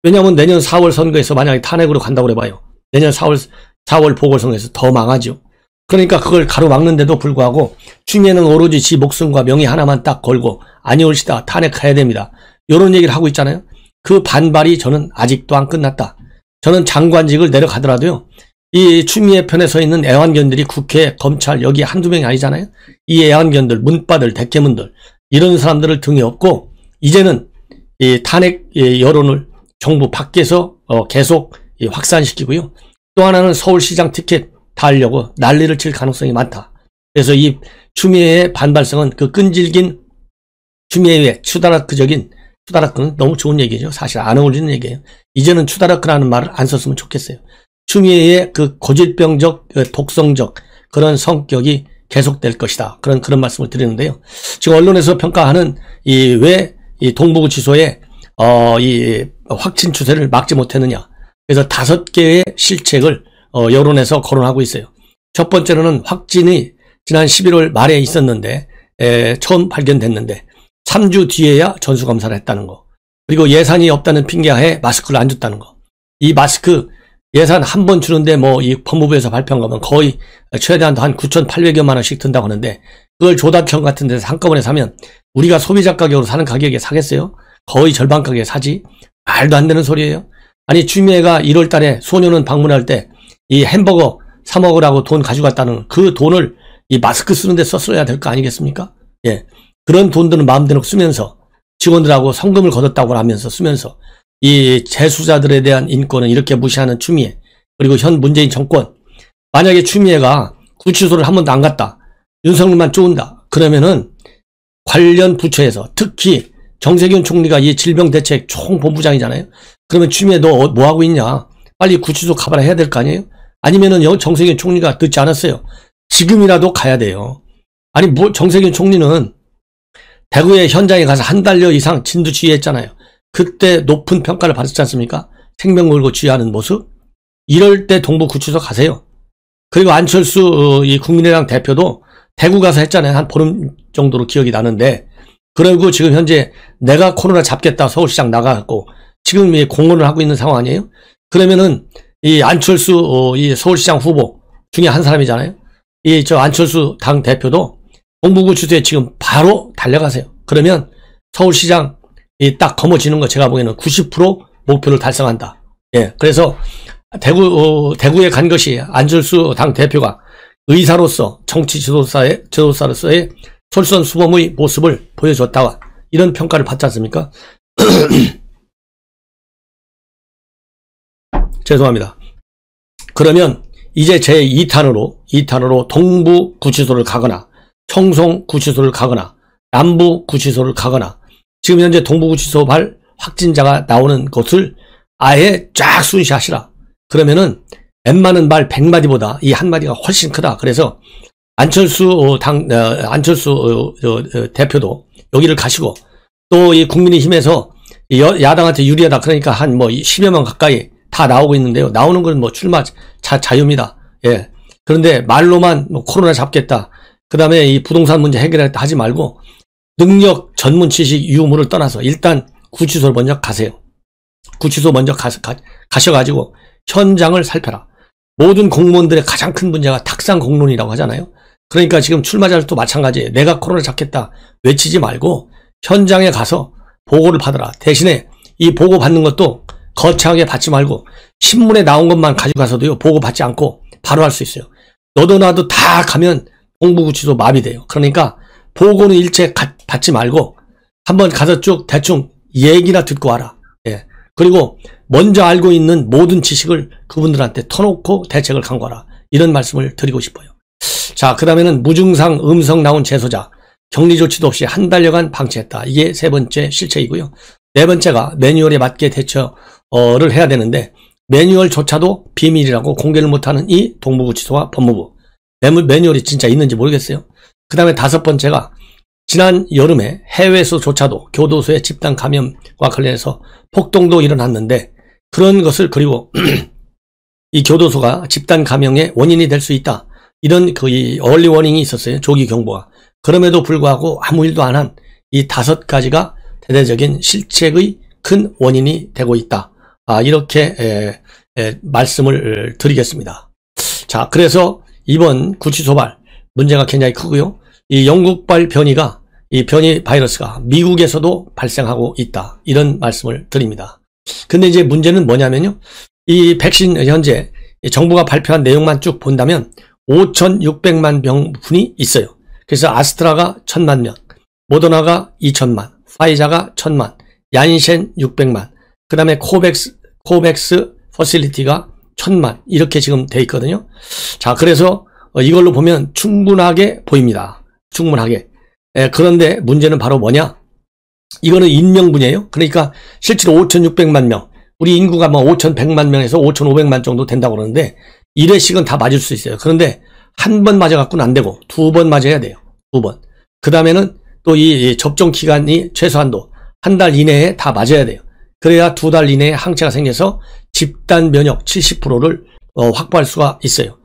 Speaker 1: 왜냐하면 내년 4월 선거에서 만약에 탄핵으로 간다고 해봐요. 내년 4월 보궐선거에서 더 망하죠. 그러니까 그걸 가로막는데도 불구하고 추미애는 오로지 지 목숨과 명예 하나만 딱 걸고 아니올시다 탄핵해야 됩니다. 이런 얘기를 하고 있잖아요. 그 반발이 저는 아직도 안 끝났다. 저는 장관직을 내려가더라도요. 이 추미애 편에 서 있는 애완견들이 국회, 검찰 여기 한두 명이 아니잖아요. 이 애완견들, 문바들, 대깨문들 이런 사람들을 등에 업고 이제는 이 탄핵 여론을 정부 밖에서 계속 확산시키고요. 또 하나는 서울시장 티켓 달려고 난리를 칠 가능성이 많다. 그래서 이 추미애의 반발성은 그 끈질긴 추미애의 추다라크적인, 추다라크는 너무 좋은 얘기죠. 사실 안 어울리는 얘기예요. 이제는 추다라크라는 말을 안 썼으면 좋겠어요. 추미애의 그 고질병적, 독성적 그런 성격이 계속될 것이다. 그런 말씀을 드리는데요. 지금 언론에서 평가하는 왜 이 동부구치소에 이 확진 추세를 막지 못했느냐. 그래서 5개의 실책을 여론에서 거론하고 있어요. 첫 번째로는 확진이 지난 11월 말에 있었는데 처음 발견됐는데 3주 뒤에야 전수검사를 했다는 거. 그리고 예산이 없다는 핑계하에 마스크를 안 줬다는 거. 이 마스크 예산 한 번 주는데 뭐 이 법무부에서 발표한 거면 거의 최대한 한 9,800여만 원씩 든다고 하는데 그걸 조달청 같은 데서 한꺼번에 사면 우리가 소비자 가격으로 사는 가격에 사겠어요? 거의 절반 가격에 사지. 말도 안 되는 소리예요. 아니 추미애가 1월 달에 소년원 방문할 때 이 햄버거 사 먹으라고 돈 가져갔다는 그 돈을 이 마스크 쓰는데 썼어야 될 거 아니겠습니까? 예. 그런 돈들은 마음대로 쓰면서 직원들하고 성금을 거뒀다고 하면서 쓰면서 이 재수자들에 대한 인권은 이렇게 무시하는 추미애, 그리고 현 문재인 정권, 만약에 추미애가 구치소를 한 번도 안 갔다, 윤석열만 쫓는다, 그러면은 관련 부처에서 특히 정세균 총리가 이 질병대책 총본부장이잖아요. 그러면 추미애 너 뭐 하고 있냐? 빨리 구치소 가봐라 해야 될 거 아니에요? 아니면은 정세균 총리가 듣지 않았어요. 지금이라도 가야 돼요. 아니 뭐 정세균 총리는 대구의 현장에 가서 한 달여 이상 진두지휘했잖아요. 그때 높은 평가를 받았지 않습니까? 생명 걸고 지휘하는 모습. 이럴 때 동부구치소 가세요. 그리고 안철수 이 국민의당 대표도 대구 가서 했잖아요. 한 보름 정도로 기억이 나는데, 그리고 지금 현재 내가 코로나 잡겠다 서울시장 나가갖고 지금 공언을 하고 있는 상황 아니에요? 그러면은 이 안철수 이 서울시장 후보 중에 한 사람이잖아요. 이 안철수 당 대표도 동부구치소에 지금 바로 달려가세요. 그러면 서울시장 딱 거머쥐는 거 제가 보기에는 90% 목표를 달성한다. 예, 그래서 대구에 간 것이 안철수 당 대표가 의사로서 정치 지도사로서의 솔선수범의 모습을 보여줬다. 이런 평가를 받지 않습니까? 죄송합니다. 그러면 이제 제 2탄으로 동부구치소를 가거나 청송구치소를 가거나 남부구치소를 가거나 지금 현재 동부구치소 발 확진자가 나오는 곳을 아예 쫙 순시하시라. 그러면은 웬만한 말 100마디보다 이 한마디가 훨씬 크다. 그래서 안철수 대표도 여기를 가시고, 또 이 국민의힘에서 야당한테 유리하다 그러니까 한 뭐 10여만 가까이 다 나오고 있는데요. 나오는 건 뭐 출마 자유입니다. 예. 그런데 말로만 뭐 코로나 잡겠다, 그 다음에 이 부동산 문제 해결했다 하지 말고 능력, 전문 지식, 유무를 떠나서 일단 구치소를 먼저 가세요. 구치소 먼저 가셔가지고 현장을 살펴라. 모든 공무원들의 가장 큰 문제가 탁상 공론이라고 하잖아요. 그러니까 지금 출마자들도 마찬가지예요. 내가 코로나 잡겠다 외치지 말고 현장에 가서 보고를 받아라. 대신에 이 보고 받는 것도 거창하게 받지 말고 신문에 나온 것만 가져가서도요, 보고 받지 않고 바로 할 수 있어요. 너도 나도 다 가면 동부구치소 마비돼요. 그러니까 보고는 일체 받지 말고 한번 가서 쭉 대충 얘기나 듣고 와라. 예. 그리고 먼저 알고 있는 모든 지식을 그분들한테 터놓고 대책을 강구하라. 이런 말씀을 드리고 싶어요. 자, 그 다음에는 무증상 음성 나온 재소자 격리 조치도 없이 한 달여간 방치했다. 이게 세 번째 실책이고요. 네 번째가 매뉴얼에 맞게 대처를 해야 되는데 매뉴얼조차도 비밀이라고 공개를 못하는 이 동부구치소와 법무부. 매뉴얼이 진짜 있는지 모르겠어요. 그 다음에 다섯 번째가 지난 여름에 해외에서조차도 교도소의 집단 감염과 관련해서 폭동도 일어났는데 그런 것을, 그리고 이 교도소가 집단 감염의 원인이 될 수 있다. 이런 이 얼리 워닝이 있었어요. 조기 경보가. 그럼에도 불구하고 아무 일도 안 한 이 5가지가 대대적인 실책의 큰 원인이 되고 있다. 이렇게 말씀을 드리겠습니다. 자, 그래서 이번 구치소발 문제가 굉장히 크고요. 이 영국발 변이가 이 변이 바이러스가 미국에서도 발생하고 있다. 이런 말씀을 드립니다. 근데 이제 문제는 뭐냐면요. 이 백신 현재 정부가 발표한 내용만 쭉 본다면 5,600만 명분이 있어요. 그래서 아스트라가 1,000만 명, 모더나가 2,000만, 파이자가 1,000만, 얀센 600만, 그 다음에 코백스 퍼실리티가 1,000만 이렇게 지금 돼 있거든요. 자, 그래서 이걸로 보면 충분하게 보입니다. 충분하게. 그런데 문제는 바로 뭐냐? 이거는 인명분이에요. 그러니까 실제로 5,600만 명, 우리 인구가 뭐 5,100만 명에서 5,500만 정도 된다고 그러는데 1회씩은 다 맞을 수 있어요. 그런데 한 번 맞아갖고는 안 되고 2번 맞아야 돼요. 2번. 그 다음에는 또 이 접종 기간이 최소한도 한 달 이내에 다 맞아야 돼요. 그래야 2달 이내에 항체가 생겨서 집단 면역 70%를 확보할 수가 있어요.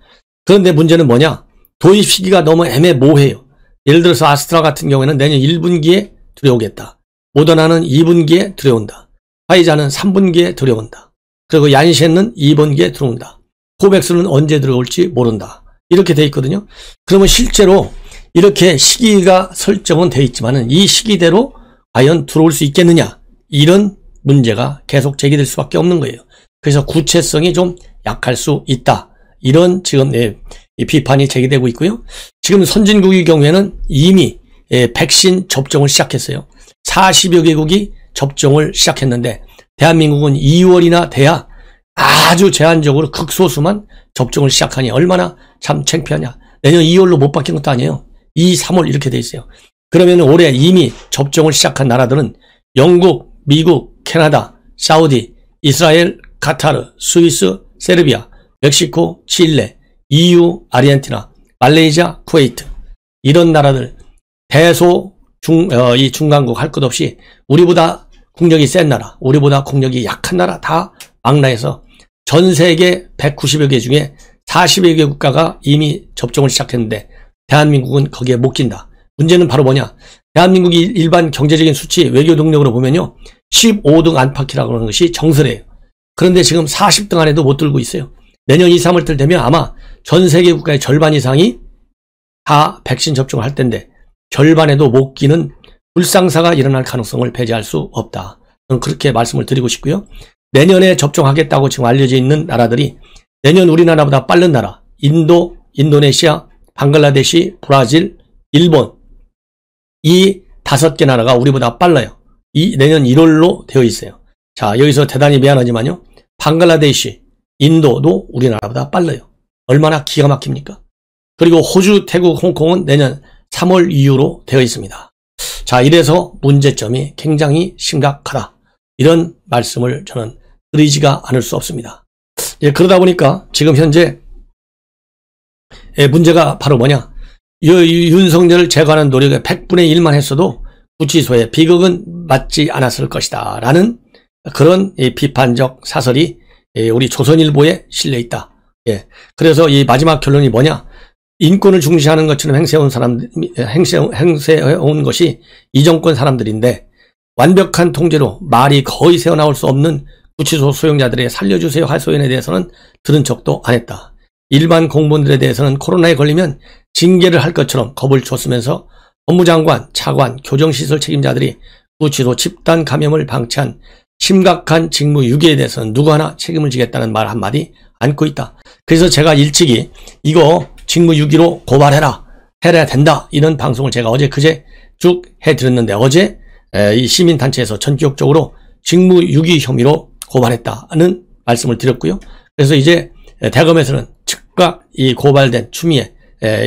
Speaker 1: 그런데 문제는 뭐냐? 도입 시기가 너무 애매모호해요. 예를 들어서 아스트라 같은 경우에는 내년 1분기에 들여오겠다. 모더나는 2분기에 들여온다. 파이자는 3분기에 들여온다. 그리고 얀센은 2분기에 들어온다. 코백스는 언제 들어올지 모른다. 이렇게 돼 있거든요. 그러면 실제로 이렇게 시기가 설정은 돼 있지만은 이 시기대로 과연 들어올 수 있겠느냐? 이런 문제가 계속 제기될 수밖에 없는 거예요. 그래서 구체성이 좀 약할 수 있다. 이런 지금 이 비판이 제기되고 있고요. 지금 선진국의 경우에는 이미 백신 접종을 시작했어요. 40여 개국이 접종을 시작했는데 대한민국은 2월이나 돼야 아주 제한적으로 극소수만 접종을 시작하니 얼마나 참 창피하냐. 내년 2월로 못 바뀐 것도 아니에요. 2, 3월 이렇게 돼 있어요. 그러면 올해 이미 접종을 시작한 나라들은 영국, 미국, 캐나다, 사우디, 이스라엘, 카타르, 스위스, 세르비아, 멕시코, 칠레, EU, 아르헨티나, 말레이시아, 쿠웨이트 이런 나라들 대소 이 중간국 할 것 없이 우리보다 국력이 센 나라, 우리보다 국력이 약한 나라 다 망라해서 전 세계 190여 개 중에 40여 개 국가가 이미 접종을 시작했는데 대한민국은 거기에 못 낀다. 문제는 바로 뭐냐? 대한민국이 일반 경제적인 수치 외교 동력으로 보면요. 15등 안팎이라고 하는 것이 정설이에요. 그런데 지금 40등 안에도 못 들고 있어요. 내년 2, 3월 되면 아마 전 세계 국가의 절반 이상이 다 백신 접종을 할 텐데 절반에도 못 끼는 불상사가 일어날 가능성을 배제할 수 없다. 저는 그렇게 말씀을 드리고 싶고요. 내년에 접종하겠다고 지금 알려져 있는 나라들이 내년 우리나라보다 빠른 나라 인도, 인도네시아, 방글라데시, 브라질, 일본 이 5개 나라가 우리보다 빨라요. 내년 1월로 되어 있어요. 자, 여기서 대단히 미안하지만요. 방글라데시, 인도도 우리나라보다 빨라요. 얼마나 기가 막힙니까? 그리고 호주, 태국, 홍콩은 내년 3월 이후로 되어 있습니다. 자, 이래서 문제점이 굉장히 심각하다. 이런 말씀을 저는 드리지가 않을 수 없습니다. 그러다 보니까 지금 현재 문제가 바로 뭐냐? 윤석열을 제거하는 노력에 100분의 1만 했어도 구치소에 비극은 맞지 않았을 것이다. 라는 그런 비판적 사설이 우리 조선일보에 실려 있다. 그래서 이 마지막 결론이 뭐냐? 인권을 중시하는 것처럼 행세해온 것이 이 정권 사람들인데 완벽한 통제로 말이 거의 새어나올 수 없는 구치소 수용자들의 살려주세요 하소연에 대해서는 들은 척도 안 했다. 일반 공무원들에 대해서는 코로나에 걸리면 징계를 할 것처럼 겁을 줬으면서 법무장관, 차관, 교정시설 책임자들이 구치소 집단 감염을 방치한 심각한 직무유기에 대해서는 누구 하나 책임을 지겠다는 말 한마디 안고 있다. 그래서 제가 일찍이 이거 직무유기로 고발해라, 해야 된다 이런 방송을 제가 어제 그제 쭉 해드렸는데 어제 이 시민단체에서 전격적으로 직무유기 혐의로 고발했다는 말씀을 드렸고요. 그래서 이제 대검에서는 즉각 이 고발된 추미애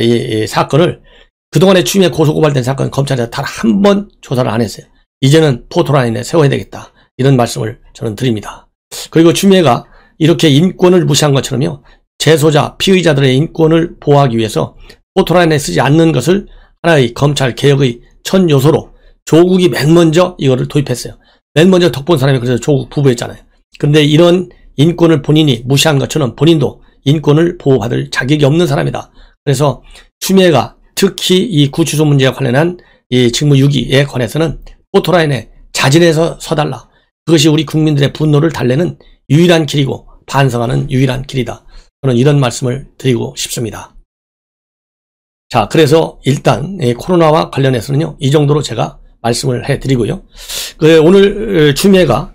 Speaker 1: 이 사건을 그동안에 추미애 고소고발된 사건 검찰에서 단 한 번 조사를 안 했어요. 이제는 포토라인에 세워야 되겠다 이런 말씀을 저는 드립니다. 그리고 추미애가 이렇게 인권을 무시한 것처럼요. 재소자, 피의자들의 인권을 보호하기 위해서 포토라인에 쓰지 않는 것을 하나의 검찰 개혁의 첫 요소로 조국이 맨 먼저 이거를 도입했어요. 맨 먼저 덕본 사람이 그래서 조국 부부였잖아요. 그런데 이런 인권을 본인이 무시한 것처럼 본인도 인권을 보호받을 자격이 없는 사람이다. 그래서 추미애가 특히 이 구치소 문제와 관련한 이 직무유기에 관해서는 포토라인에 자진해서 서달라. 그것이 우리 국민들의 분노를 달래는 유일한 길이고 반성하는 유일한 길이다. 저는 이런 말씀을 드리고 싶습니다. 자, 그래서 일단 코로나와 관련해서는요, 이 정도로 제가 말씀을 해드리고요. 오늘 추미애가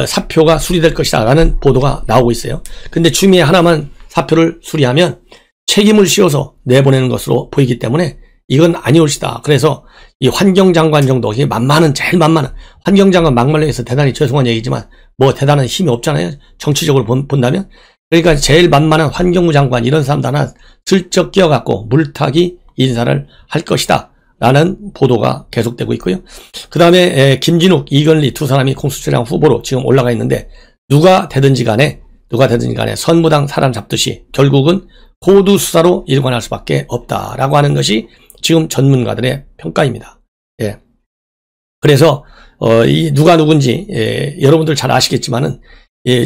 Speaker 1: 사표가 수리될 것이다 라는 보도가 나오고 있어요. 근데 추미애 하나만 사표를 수리하면 책임을 씌워서 내보내는 것으로 보이기 때문에 이건 아니올 시다. 그래서 이 환경장관 정도, 이게 제일 만만한, 환경장관 막말로 해서 대단히 죄송한 얘기지만 뭐 대단한 힘이 없잖아요. 정치적으로 본다면. 그러니까 제일 만만한 환경부 장관 이런 사람들 하나 슬쩍 끼어갖고 물타기 인사를 할 것이다 라는 보도가 계속되고 있고요. 그 다음에 김진욱, 이건리 두 사람이 공수처장 후보로 지금 올라가 있는데 누가 되든지 간에 선무당 사람 잡듯이 결국은 호두 수사로 일관할 수밖에 없다라고 하는 것이 지금 전문가들의 평가입니다. 예. 그래서 이 누가 누군지 여러분들 잘 아시겠지만은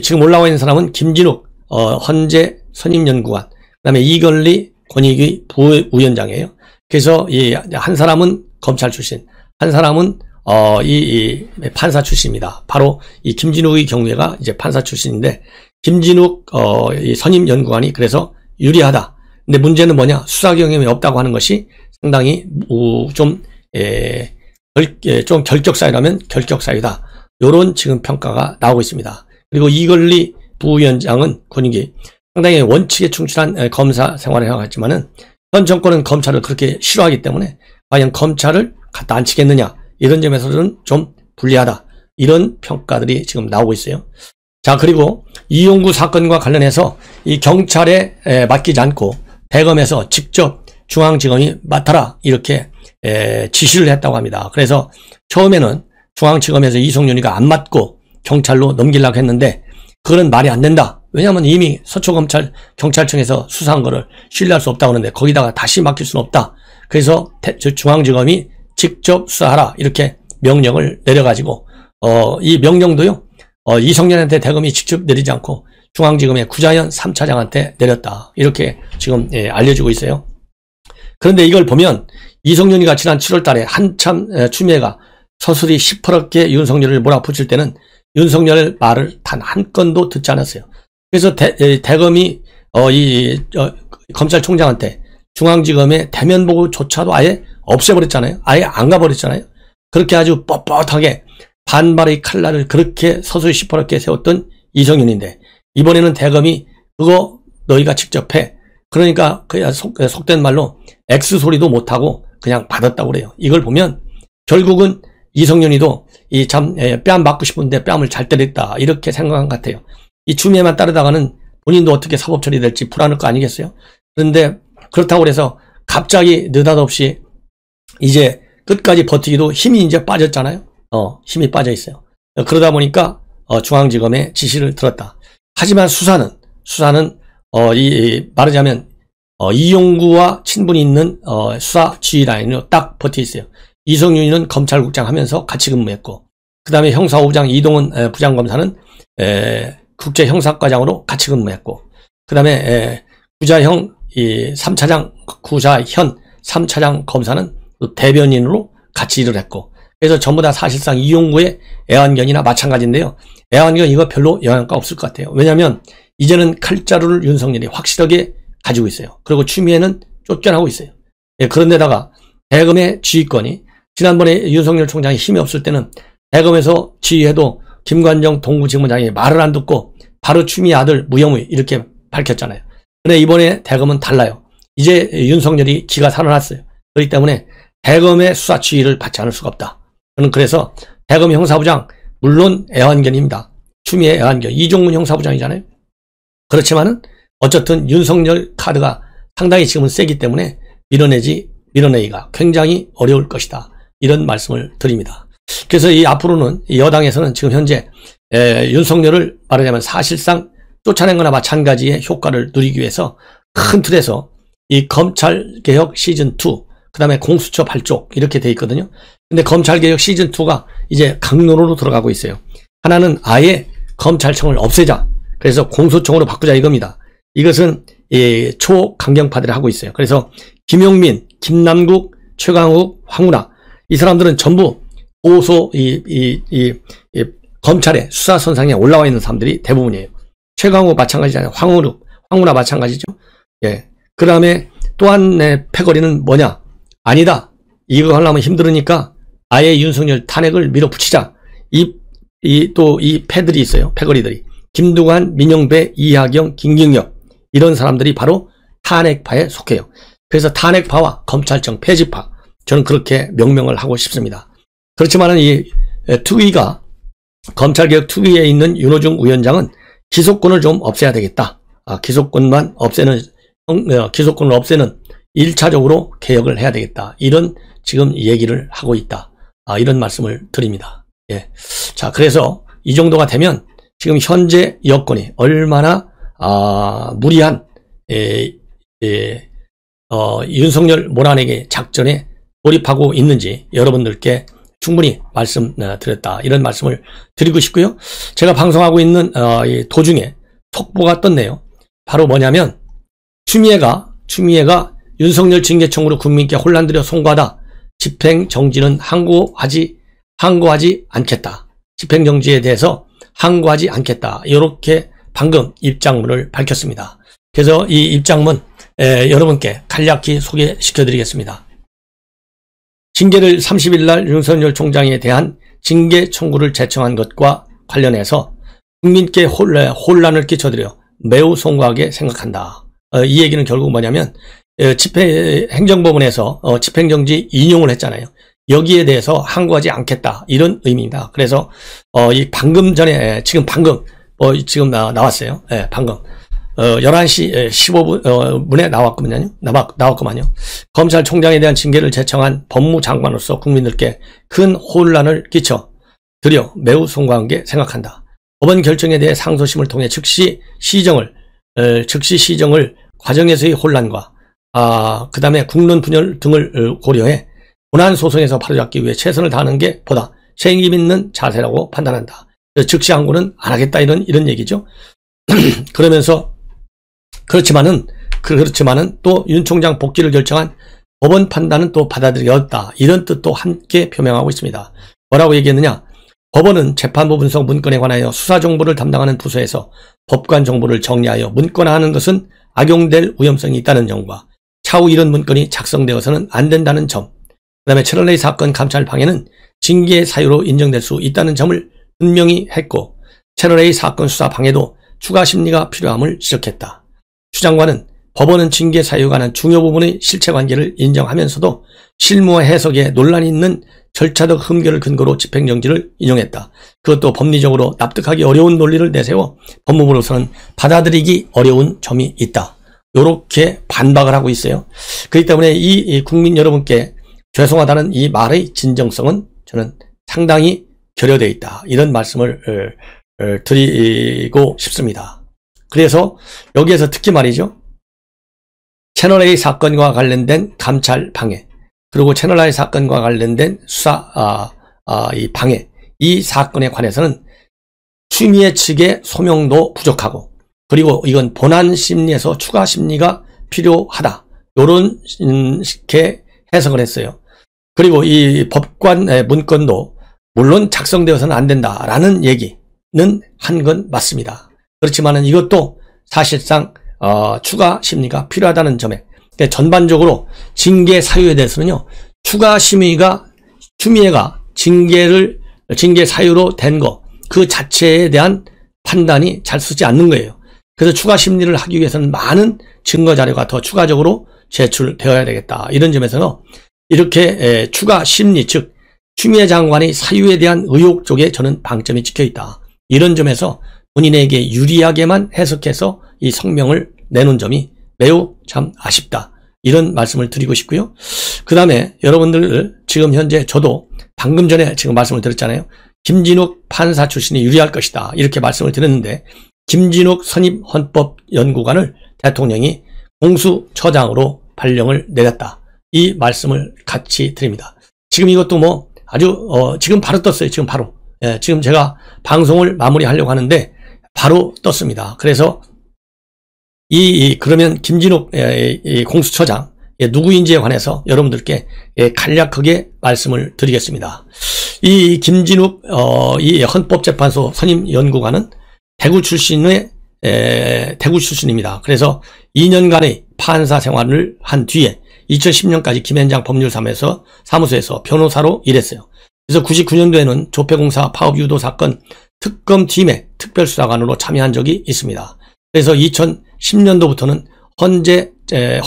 Speaker 1: 지금 올라와 있는 사람은 김진욱 헌재 선임연구관, 그다음에 이건리 권익위 부위원장이에요. 그래서 한 사람은 검찰 출신, 한 사람은 판사 출신입니다. 바로 이 김진욱의 경우에가 이제 판사 출신인데 김진욱 이 선임연구관이 그래서 유리하다. 근데 문제는 뭐냐? 수사 경험이 없다고 하는 것이 상당히 좀 결격사유라면 결격사유다. 요런 지금 평가가 나오고 있습니다. 그리고 이건리 부위원장은 권익위 상당히 원칙에 충실한 검사 생활을 해왔지만은 현 정권은 검찰을 그렇게 싫어하기 때문에 과연 검찰을 갖다 앉히겠느냐 이런 점에서는 좀 불리하다. 이런 평가들이 지금 나오고 있어요. 자, 그리고 이용구 사건과 관련해서 이 경찰에 맡기지 않고 대검에서 직접 중앙지검이 맡아라 이렇게 지시를 했다고 합니다. 그래서 처음에는 중앙지검에서 이성윤이가 안 맡고 경찰로 넘기려고 했는데 그거는 말이 안 된다. 왜냐하면 이미 서초검찰 경찰청에서 수사한 거를 신뢰할 수 없다고 하는데 거기다가 다시 맡길 수는 없다. 그래서 중앙지검이 직접 수사하라 이렇게 명령을 내려가지고 이 명령도요 이성윤한테 대검이 직접 내리지 않고 중앙지검의 구자현 3차장한테 내렸다. 이렇게 지금 알려지고 있어요. 그런데 이걸 보면 이성윤이가 지난 7월 달에 한참 추미애가 서슬이 시퍼렇게 윤석열을 몰아붙일 때는 윤석열 말을 단 한 건도 듣지 않았어요. 그래서 대검이 검찰총장한테 중앙지검의 대면 보고조차도 아예 없애버렸잖아요. 아예 안 가버렸잖아요. 그렇게 아주 뻣뻣하게 반발의 칼날을 그렇게 서서히 시퍼렇게 세웠던 이성윤인데 이번에는 대검이 그거 너희가 직접 해. 그러니까 그냥 속된 말로 X 소리도 못하고 그냥 받았다고 그래요. 이걸 보면 결국은 이성윤이도 뺨 맞고 싶은데 뺨을 잘 때렸다 이렇게 생각한 것 같아요. 이 추미애만 따르다가는 본인도 어떻게 사법 처리될지 불안할 거 아니겠어요? 그런데 그렇다고 해서 갑자기 느닷없이 이제 끝까지 버티기도 힘이 이제 빠졌잖아요. 힘이 빠져 있어요. 그러다 보니까 중앙지검의 지시를 들었다. 하지만 수사는 말하자면 이용구와 친분이 있는 수사 지휘 라인으로 딱 버텨 있어요. 이성윤이는 검찰국장 하면서 같이 근무했고 그 다음에 형사부장 이동훈 부장검사는 국제형사과장으로 같이 근무했고 그 다음에 구자현 3차장 검사는 대변인으로 같이 일을 했고 그래서 전부 다 사실상 이용구의 애완견이나 마찬가지인데요. 애완견 이거 별로 영향가 없을 것 같아요. 왜냐하면 이제는 칼자루를 윤석열이 확실하게 가지고 있어요. 그리고 추미애는 쫓겨나고 있어요. 그런데다가 대검의 지휘권이 지난번에 윤석열 총장이 힘이 없을 때는 대검에서 지휘해도 김관정 동부지검장이 말을 안 듣고 바로 추미애 아들 무영의 이렇게 밝혔잖아요. 근데 이번에 대검은 달라요. 이제 윤석열이 기가 살아났어요. 그렇기 때문에 대검의 수사 지휘를 받지 않을 수가 없다. 저는 그래서 대검 형사부장 물론 애완견입니다. 추미애 애완견 이종문 형사부장이잖아요. 그렇지만은 어쨌든 윤석열 카드가 상당히 지금은 세기 때문에 밀어내기가 굉장히 어려울 것이다. 이런 말씀을 드립니다. 그래서 앞으로는 여당에서는 지금 현재 윤석열을 말하자면 사실상 쫓아낸 거나 마찬가지의 효과를 누리기 위해서 큰 틀에서 이 검찰개혁 시즌2 그 다음에 공수처 8쪽 이렇게 돼 있거든요. 근데 검찰개혁 시즌2가 이제 강론으로 들어가고 있어요. 하나는 아예 검찰청을 없애자. 그래서 공소청으로 바꾸자 이겁니다. 이것은 초강경파들이 하고 있어요. 그래서 김용민, 김남국, 최강욱, 황운하 이 사람들은 전부 보소 검찰의 수사선상에 올라와 있는 사람들이 대부분이에요. 최강욱 마찬가지잖아요. 황운하 마찬가지죠. 예. 그 다음에 또한 패거리는 뭐냐? 아니다. 이거 하려면 힘들으니까 아예 윤석열 탄핵을 밀어붙이자. 또 이 패들이 있어요. 패거리들이. 김두관, 민영배, 이하경, 김경엽. 이런 사람들이 바로 탄핵파에 속해요. 그래서 탄핵파와 검찰청 폐지파. 저는 그렇게 명명을 하고 싶습니다. 그렇지만은 이 특위가, 검찰개혁 특위에 있는 윤호중 위원장은 기소권을 좀 없애야 되겠다. 기소권을 없애는 1차적으로 개혁을 해야 되겠다. 이런 지금 얘기를 하고 있다. 이런 말씀을 드립니다. 예. 자, 그래서 이 정도가 되면 지금 현재 여건이 얼마나 무리한 윤석열 몰아내기 작전에 돌입하고 있는지 여러분들께 충분히 말씀드렸다. 이런 말씀을 드리고 싶고요. 제가 방송하고 있는 도중에 속보가 떴네요. 바로 뭐냐면 추미애가 윤석열 징계 청구로 국민께 혼란들여 송구하다. 집행정지는 항거하지 않겠다. 집행정지에 대해서 항거하지 않겠다. 이렇게 방금 입장문을 밝혔습니다. 그래서 이 입장문 여러분께 간략히 소개시켜드리겠습니다. 징계를 30일 날 윤석열 총장에 대한 징계 청구를 제청한 것과 관련해서 국민께 혼란을 끼쳐드려 매우 송구하게 생각한다. 이 얘기는 결국 뭐냐면 행정법원에서 집행정지 인용을 했잖아요. 여기에 대해서 항거하지 않겠다. 이런 의미입니다. 그래서 이 방금 전에 지금 나왔어요. 방금 11시 15분에 나왔구만요. 검찰총장에 대한 징계를 제청한 법무장관으로서 국민들께 큰 혼란을 끼쳐 드려 매우 송구하게 생각한다. 법원 결정에 대해 상소심을 통해 즉시 시정을 과정에서의 혼란과 그 다음에 국론 분열 등을 고려해 본안 소송에서 바로잡기 위해 최선을 다하는 게 보다 책임 있는 자세라고 판단한다. 즉시 항고는 안 하겠다 이런 얘기죠. 그러면서 그렇지만은 또 윤 총장 복귀를 결정한 법원 판단은 또 받아들였다. 이런 뜻도 함께 표명하고 있습니다. 뭐라고 얘기했느냐? 법원은 재판부 분석 문건에 관하여 수사 정보를 담당하는 부서에서 법관 정보를 정리하여 문건화하는 것은 악용될 위험성이 있다는 점과 차후 이런 문건이 작성되어서는 안 된다는 점, 그 다음에 채널A 사건 감찰 방해는 징계 사유로 인정될 수 있다는 점을 분명히 했고 채널A 사건 수사 방해도 추가 심리가 필요함을 지적했다. 추 장관은 법원은 징계 사유에 관한 중요 부분의 실체관계를 인정하면서도 실무와 해석에 논란이 있는 절차적 흠결을 근거로 집행정지를 인용했다. 그것도 법리적으로 납득하기 어려운 논리를 내세워 법무부로서는 받아들이기 어려운 점이 있다. 이렇게 반박을 하고 있어요. 그렇기 때문에 이 국민 여러분께 죄송하다는 이 말의 진정성은 저는 상당히 결여되어 있다. 이런 말씀을 드리고 싶습니다. 그래서 여기에서 특히 말이죠. 채널A 사건과 관련된 감찰 방해, 그리고 채널A 사건과 관련된 수사 이 방해, 이 사건에 관해서는 추미애 측의 소명도 부족하고, 그리고 이건 본안 심리에서 추가 심리가 필요하다. 요런 식의 해석을 했어요. 그리고 이 법관 문건도 물론 작성되어서는 안 된다라는 얘기는 한 건 맞습니다. 그렇지만은 이것도 사실상 추가 심리가 필요하다는 점에 전반적으로 징계 사유에 대해서는요, 추가 심의가 추미애가 징계 사유로 된 거 그 자체에 대한 판단이 잘 쓰지 않는 거예요. 그래서 추가 심리를 하기 위해서는 많은 증거 자료가 더 추가적으로 제출되어야 되겠다. 이런 점에서는 이렇게 추가 심리, 즉 추미애 장관의 사유에 대한 의혹 쪽에 저는 방점이 찍혀 있다. 이런 점에서 본인에게 유리하게만 해석해서 이 성명을 내놓은 점이 매우 참 아쉽다. 이런 말씀을 드리고 싶고요. 그 다음에 여러분들 지금 현재 저도 방금 전에 지금 말씀을 드렸잖아요. 김진욱 판사 출신이 유리할 것이다. 이렇게 말씀을 드렸는데 김진욱 선임 헌법연구관을 대통령이 공수처장으로 발령을 내렸다. 이 말씀을 같이 드립니다. 지금 이것도 뭐 아주 지금 바로 떴어요. 지금 바로. 예, 지금 제가 방송을 마무리하려고 하는데 바로 떴습니다. 그래서 그러면 김진욱 공수처장 누구인지에 관해서 여러분들께 간략하게 말씀을 드리겠습니다. 이 김진욱 이 헌법재판소 선임 연구관은 대구 출신입니다. 그래서 2년간의 판사 생활을 한 뒤에 2010년까지 김앤장 법률사무소에서 변호사로 일했어요. 그래서 99년도에는 조폐공사 파업유도 사건 특검팀의 특별수사관으로 참여한 적이 있습니다. 그래서 2010년도부터는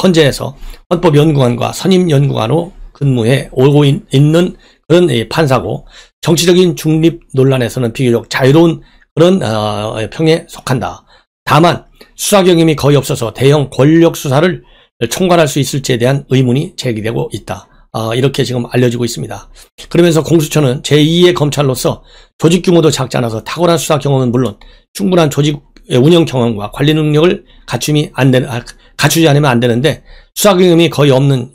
Speaker 1: 헌재에서 헌법연구관과 선임연구관으로 근무해 오고 있는 그런 판사고, 정치적인 중립 논란에서는 비교적 자유로운 그런 평에 속한다. 다만 수사 경험이 거의 없어서 대형 권력 수사를 총괄할 수 있을지에 대한 의문이 제기되고 있다. 이렇게 지금 알려지고 있습니다. 그러면서 공수처는 제2의 검찰로서 조직 규모도 작지 않아서 탁월한 수사 경험은 물론 충분한 조직 운영 경험과 관리 능력을 갖추지 않으면 안 되는데, 수사 경험이 거의 없는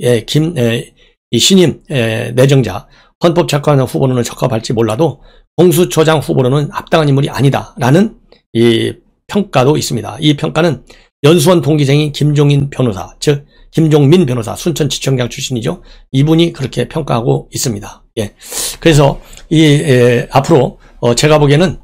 Speaker 1: 신임 내정자 헌법재판관 후보로는 적합할지 몰라도 공수처장 후보로는 합당한 인물이 아니다라는 이 평가도 있습니다. 이 평가는 연수원 동기생인 김종민 변호사, 순천지청장 출신이죠. 이분이 그렇게 평가하고 있습니다. 예. 그래서 앞으로 제가 보기에는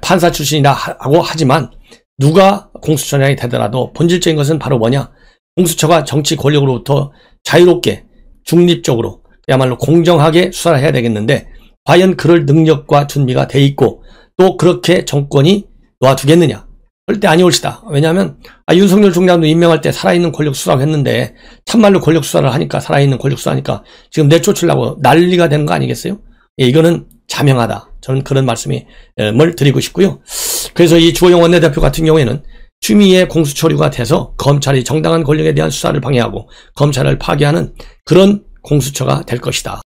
Speaker 1: 판사 출신이라고 하지만 누가 공수처장이 되더라도 본질적인 것은 바로 뭐냐? 공수처가 정치 권력으로부터 자유롭게 중립적으로 그야말로 공정하게 수사를 해야 되겠는데, 과연 그럴 능력과 준비가 돼 있고 또 그렇게 정권이 놓아두겠느냐? 절대 아니올 시다. 왜냐하면 윤석열 총장도 임명할 때 살아있는 권력 수사를 했는데, 참말로 권력 수사를 하니까, 살아있는 권력 수사하니까 지금 내쫓으려고 난리가 되는 거 아니겠어요? 예, 이거는 자명하다. 저는 그런 말씀을 드리고 싶고요. 그래서 이 주호영 원내대표 같은 경우에는 추미애 공수처류가 돼서 검찰이 정당한 권력에 대한 수사를 방해하고 검찰을 파괴하는 그런 공수처가 될 것이다.